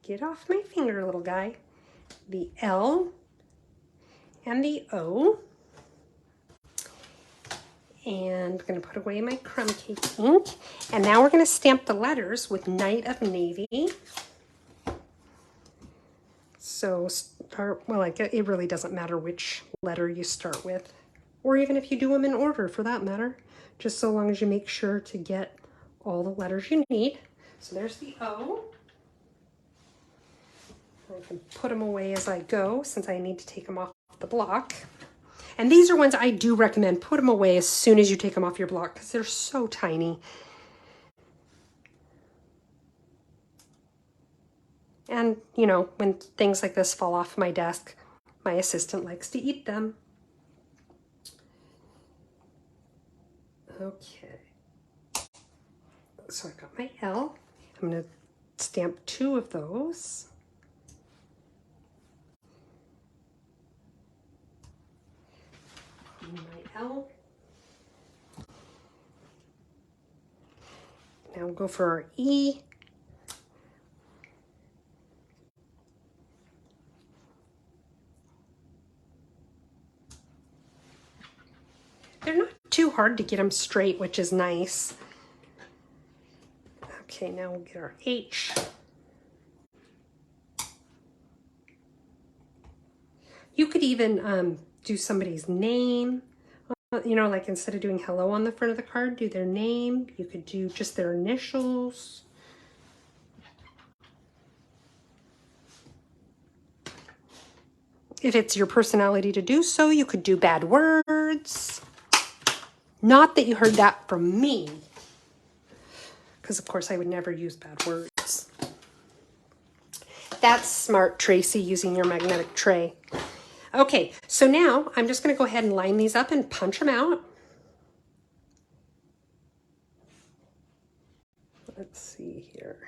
get off my finger, little guy, the L, and the O. And I'm going to put away my crumb cake ink. And now we're going to stamp the letters with Night of Navy. So start, well, it really doesn't matter which letter you start with, or even if you do them in order for that matter, just so long as you make sure to get all the letters you need. So there's the O. I can put them away as I go since I need to take them off the block. And these are ones I do recommend. Put them away as soon as you take them off your block because they're so tiny. And, you know, when things like this fall off my desk, my assistant likes to eat them. Okay. So I've got my L. I'm going to stamp 2 of those. My L. Now we'll go for our E. They're not too hard to get them straight, which is nice. Okay, now we'll get our H. You could even do somebody's name. You know, like instead of doing hello on the front of the card, do their name. You could do just their initials. If it's your personality to do so, you could do bad words. Not that you heard that from me, because of course I would never use bad words. That's smart, Tracy, using your magnetic tray. Okay, so now I'm just going to go ahead and line these up and punch them out. Let's see here.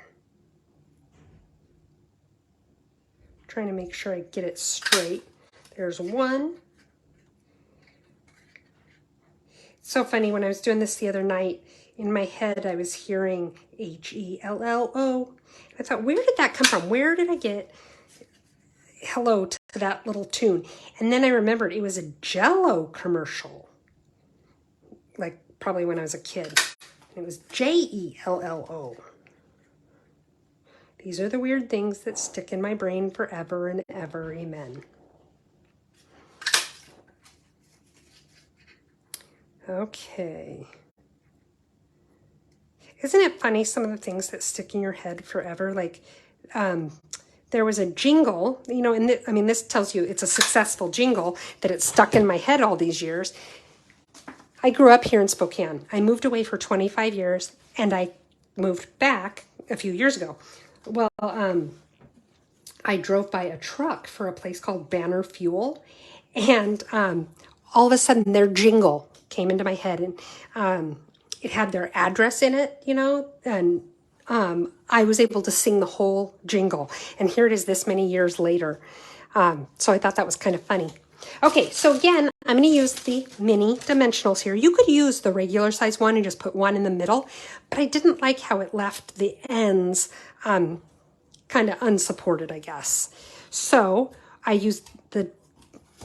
I'm trying to make sure I get it straight. There's one. It's so funny, when I was doing this the other night, in my head I was hearing H-E-L-L-O. I thought, where did that come from? Where did I get hello to that little tune? And then I remembered it was a Jell-O commercial, like probably when I was a kid. It was J-E-L-L-O. These are the weird things that stick in my brain forever and ever. Amen. Okay. Isn't it funny, some of the things that stick in your head forever? Like, there was a jingle, you know, and I mean, this tells you it's a successful jingle that it's stuck in my head all these years. I grew up here in Spokane. I moved away for 25 years, and I moved back a few years ago. Well, I drove by a truck for a place called Banner Fuel, and all of a sudden their jingle came into my head, and it had their address in it, you know, and I was able to sing the whole jingle. And here it is this many years later. So I thought that was kind of funny. Okay, so again, I'm going to use the mini dimensionals here. You could use the regular size one and just put one in the middle, but I didn't like how it left the ends kind of unsupported, I guess. So I used the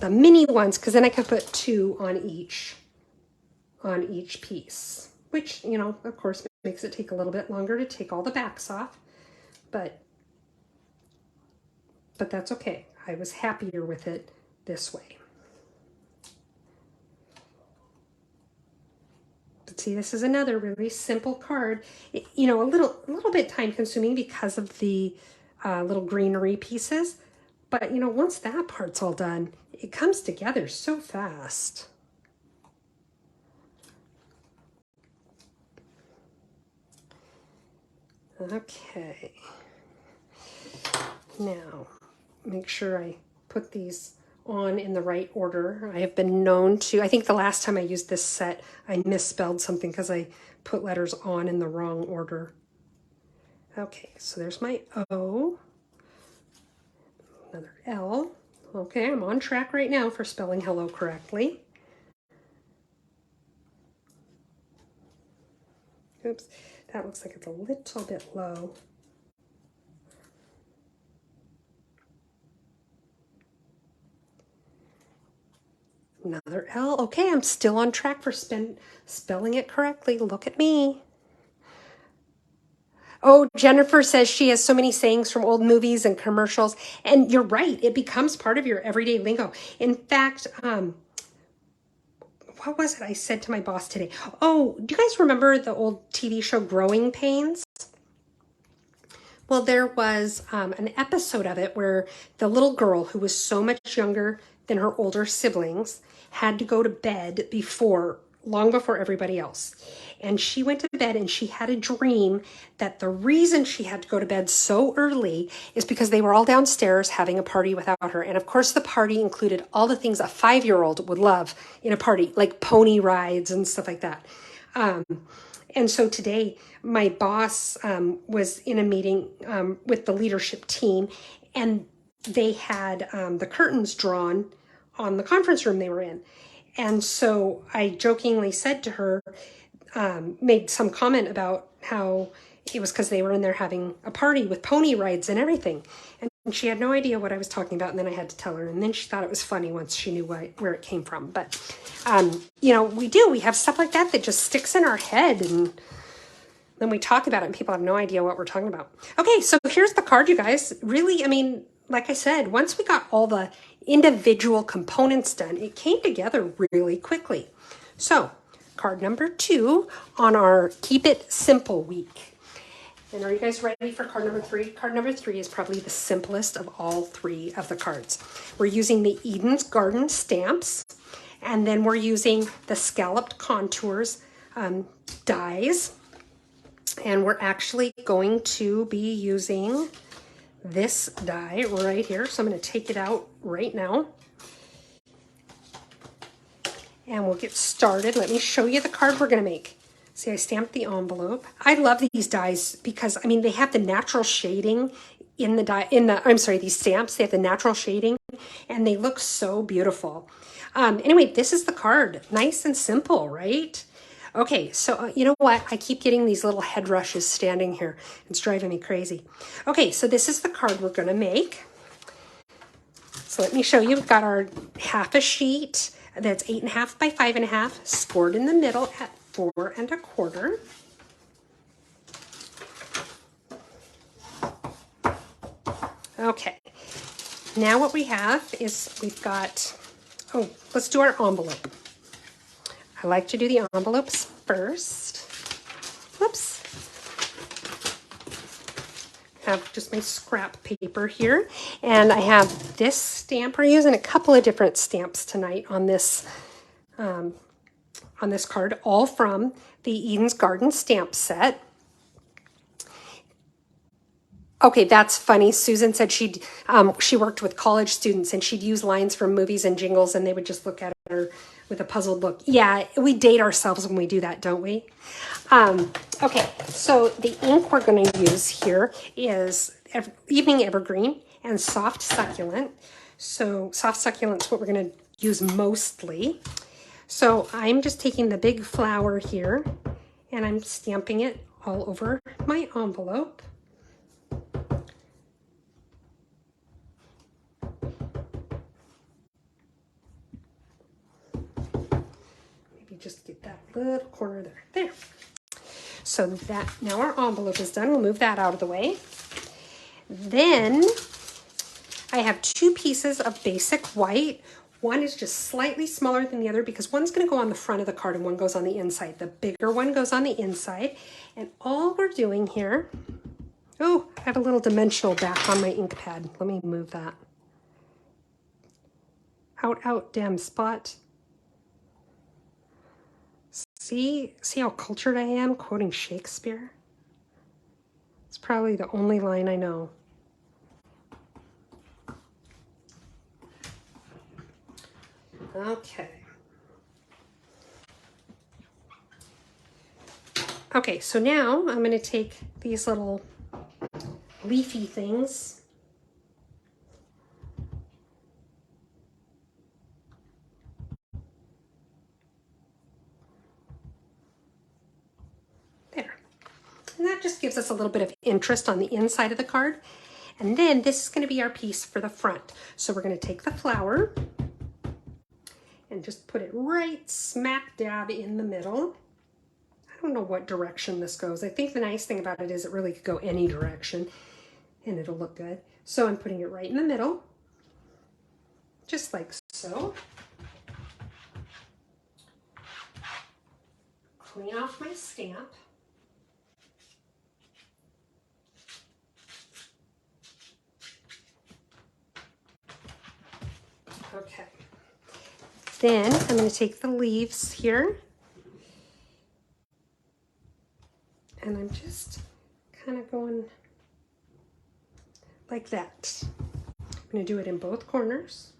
mini ones because then I could put 2 on each piece, which, you know, of course makes it take a little bit longer to take all the backs off, but that's okay. I was happier with it this way. But see, this is another really simple card. You know, a little bit time consuming because of the little greenery pieces. But, you know, once that part's all done, it comes together so fast. Okay. Now, make sure I put these on in the right order. I have been known to, I think the last time I used this set, I misspelled something because I put letters on in the wrong order. Okay, so there's my O, another L. Okay, I'm on track right now for spelling hello correctly. Oops, that looks like it's a little bit low. Another L. Okay, I'm still on track for spelling it correctly. Look at me. Oh, Jennifer says she has so many sayings from old movies and commercials. And you're right. It becomes part of your everyday lingo. In fact, what was it I said to my boss today? Oh, do you guys remember the old TV show Growing Pains? Well, there was an episode of it where the little girl, who was so much younger than her older siblings, had to go to bed long before everybody else. And she went to bed and she had a dream that the reason she had to go to bed so early is because they were all downstairs having a party without her. And of course, the party included all the things a 5-year-old would love in a party, like pony rides and stuff like that. And so today, my boss was in a meeting with the leadership team, and they had the curtains drawn on the conference room they were in. And so I jokingly said to her, made some comment about how it was because they were in there having a party with pony rides and everything. And she had no idea what I was talking about, and then I had to tell her. And then she thought it was funny once she knew where it came from. But, you know, we have stuff like that just sticks in our head, and then we talk about it and people have no idea what we're talking about. Okay, so here's the card, you guys. Really, I mean, like I said, once we got all the individual components done, it came together really quickly. So card number 2 on our Keep It Simple week. And are you guys ready for card number 3? Card number 3 is probably the simplest of all 3 of the cards. We're using the Eden's Garden stamps, and then we're using the Scalloped Contours dies. And we're actually going to be using this die right here. So I'm going to take it out right now. And we'll get started. Let me show you the card we're going to make. See, I stamped the envelope. I love these dies because, I mean, they have the natural shading in the die, these stamps, they have the natural shading and they look so beautiful. Anyway, this is the card. Nice and simple, right? Okay, so you know what? I keep getting these little head rushes standing here. It's driving me crazy. Okay, so this is the card we're going to make. So let me show you. We've got our half a sheet that's 8.5 by 5.5, scored in the middle at 4 1/4. Okay, now what we have is we've got, let's do our envelope. I like to do the envelopes first. Whoops. I have just my scrap paper here, and I have this stamp. We're using a couple of different stamps tonight on this card, all from the Eden's Garden stamp set. Okay, that's funny. Susan said she worked with college students and she'd use lines from movies and jingles and they would just look at her with a puzzled look. Yeah, we date ourselves when we do that, don't we? Okay, so the ink we're going to use here is Evening Evergreen and Soft Succulent. So Soft Succulent's what we're going to use mostly. So I'm just taking the big flower here and I'm stamping it all over my envelope. just get that little corner there. There. So that, now our envelope is done. We'll move that out of the way. Then I have two pieces of basic white. One is just slightly smaller than the other because one's going to go on the front of the card and one goes on the inside. The bigger one goes on the inside. And all we're doing here, oh, I have a little dimensional back on my ink pad. Let me move that. Out, damn spot. See how cultured I am quoting Shakespeare? It's probably the only line I know. Okay. Okay, so now I'm going to take these little leafy things. There. And that just gives us a little bit of interest on the inside of the card. And then this is going to be our piece for the front. So we're going to take the flower and just put it right smack dab in the middle. I don't know what direction this goes. I think the nice thing about it is it really could go any direction and it'll look good. So I'm putting it right in the middle, just like so. Clean off my stamp. Okay. Then I'm going to take the leaves here and I'm just kind of going like that. I'm going to do it in both corners.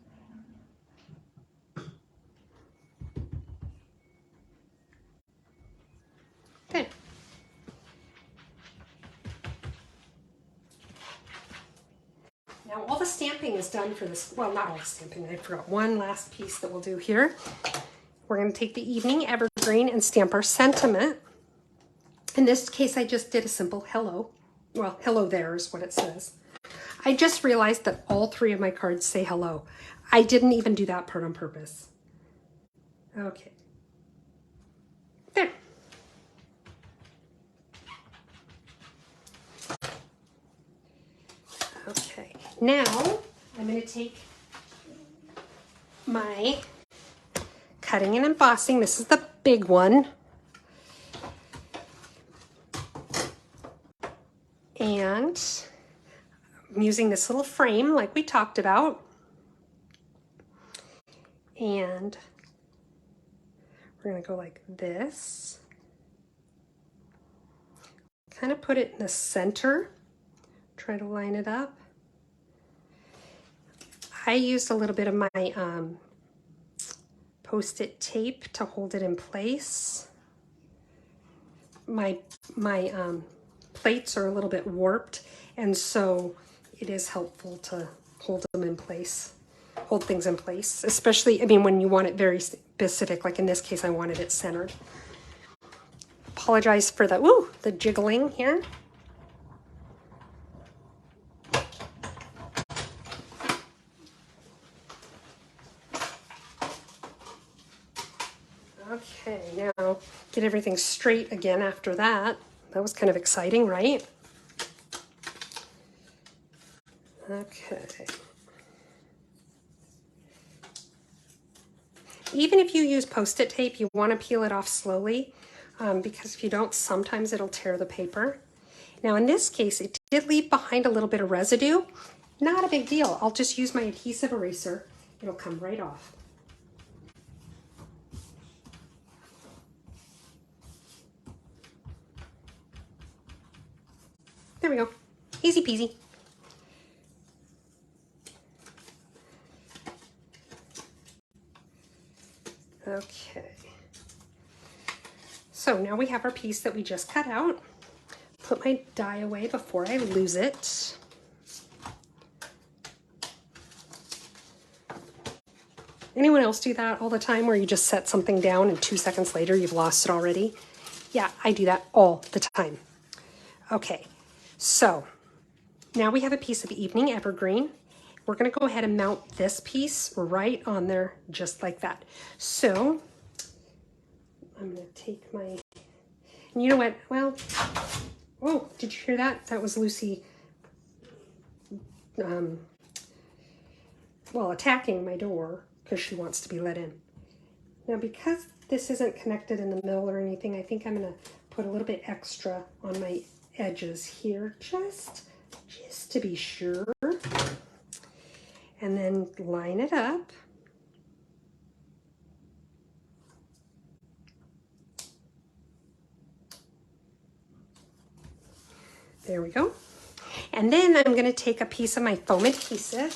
There. Now all the stamping is done for this. Well, not all the stamping. I forgot one last piece that we'll do here. We're going to take the evening evergreen and stamp our sentiment. In this case, I just did a simple hello. Well, hello there is what it says. I just realized that all three of my cards say hello. I didn't even do that part on purpose. Okay. There. Okay. Now, I'm going to take my cutting and embossing. This is the big one. And I'm using this little frame like we talked about. And we're going to go like this. Kind of put it in the center. Try to line it up. I used a little bit of my Post-it tape to hold it in place. My plates are a little bit warped, and so it is helpful to hold them in place, hold things in place, especially, I mean, when you want it very specific, like in this case, I wanted it centered. Apologize for the jiggling here. Okay, now get everything straight again after that. That was kind of exciting, right? Okay. Even if you use Post-it tape, you want to peel it off slowly because if you don't, sometimes it'll tear the paper. Now in this case, it did leave behind a little bit of residue. Not a big deal. I'll just use my adhesive eraser. It'll come right off. There we go. Easy peasy. Okay. So now we have our piece that we just cut out. Put my die away before I lose it. Anyone else do that all the time where you just set something down and 2 seconds later you've lost it already? Yeah, I do that all the time. Okay. So now we have a piece of evening evergreen. We're going to go ahead and mount this piece right on there just like that. So I'm going to take my, and you know what, well, oh, did you hear that? That was Lucy, well, attacking my door because she wants to be let in. Now, because this isn't connected in the middle or anything, I think I'm going to put a little bit extra on my edges here, just to be sure. And then line it up. There we go. And then I'm going to take a piece of my foam adhesive,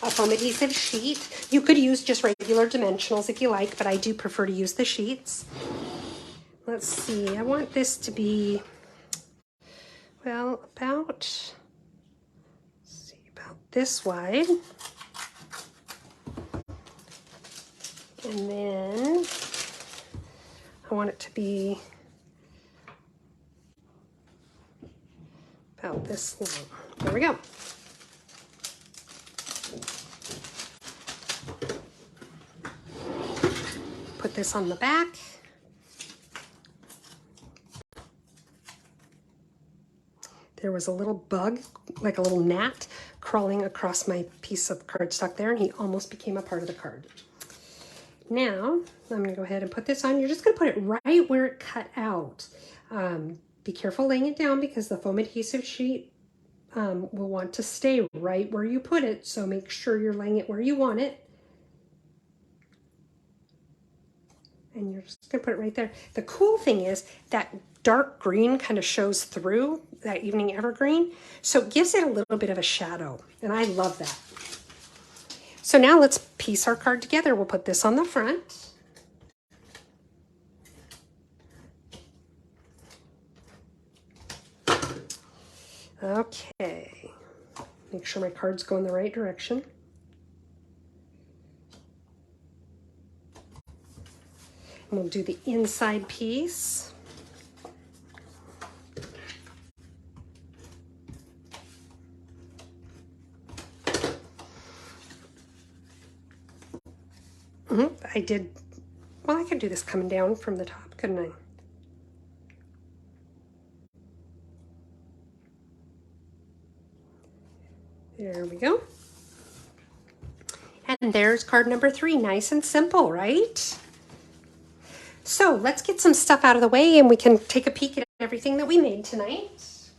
a foam adhesive sheet. You could use just regular dimensionals if you like, but I do prefer to use the sheets. Let's see, I want this to be, well, about this wide. And then I want it to be about this long. There we go. Put this on the back. There was a little bug, like a little gnat, crawling across my piece of cardstock there, and he almost became a part of the card. Now, I'm going to go ahead and put this on. You're just going to put it right where it cut out. Be careful laying it down because the foam adhesive sheet will want to stay right where you put it, so make sure you're laying it where you want it. And you're just going to put it right there. The cool thing is that dark green kind of shows through that evening evergreen, so it gives it a little bit of a shadow, and I love that. So now let's piece our card together. We'll put this on the front. Okay, make sure my cards go in the right direction. And we'll do the inside piece. I did, well, I could do this coming down from the top, couldn't I? There we go. And there's card number 3, nice and simple, right? So let's get some stuff out of the way and we can take a peek at everything that we made tonight.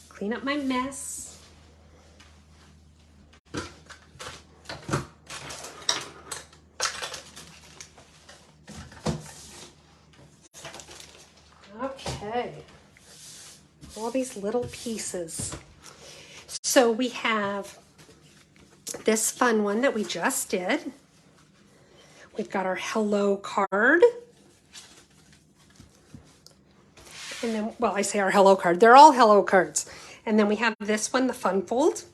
Clean up my mess. Okay, all these little pieces. So we have this fun one that we just did. We've got our hello card. And then, well, I say our hello card. They're all hello cards. And then we have this one, the fun fold.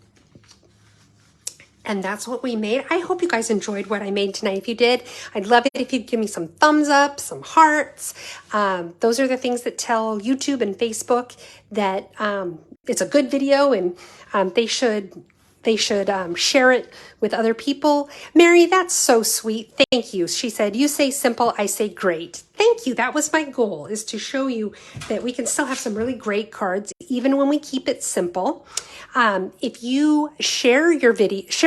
And that's what we made. I hope you guys enjoyed what I made tonight. If you did, I'd love it if you'd give me some thumbs up, some hearts. Those are the things that tell YouTube and Facebook that it's a good video, and they should share it with other people. Mary, that's so sweet. Thank you. She said, you say simple, I say great. Thank you. That was my goal, is to show you that we can still have some really great cards, even when we keep it simple. If you share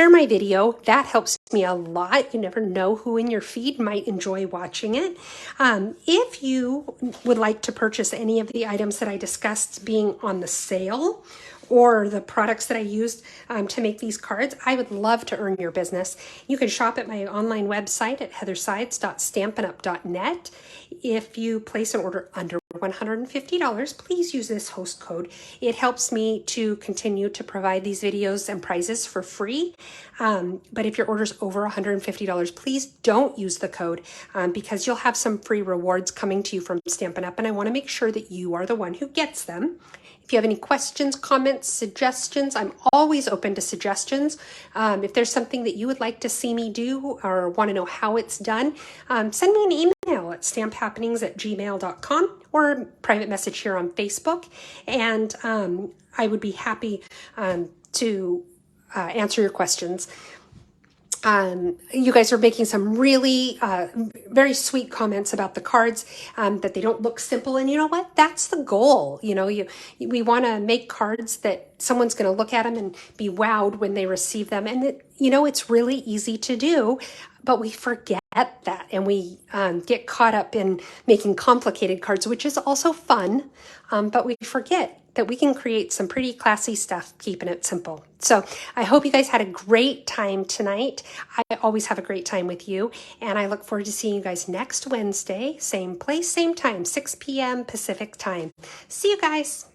my video, that helps me a lot. You never know who in your feed might enjoy watching it. If you would like to purchase any of the items that I discussed being on the sale, or the products that I used to make these cards, I would love to earn your business. You can shop at my online website at heathersides.stampinup.net. If you place an order under $150, please use this host code. It helps me to continue to provide these videos and prizes for free. But if your order's over $150, please don't use the code because you'll have some free rewards coming to you from Stampin' Up! And I want to make sure that you are the one who gets them. If you have any questions, comments, suggestions, I'm always open to suggestions. If there's something that you would like to see me do or want to know how it's done, send me an email at stamphappenings@gmail.com or a private message here on Facebook. And I would be happy to answer your questions. You guys are making some really very sweet comments about the cards, that they don't look simple. And you know what? That's the goal. We want to make cards that someone's going to look at them and be wowed when they receive them. And it's really easy to do, but we forget that, and we get caught up in making complicated cards, which is also fun, but we forget that we can create some pretty classy stuff keeping it simple. So I hope you guys had a great time tonight. I always have a great time with you, and I look forward to seeing you guys next Wednesday, same place, same time, 6 p.m. Pacific time. See you guys.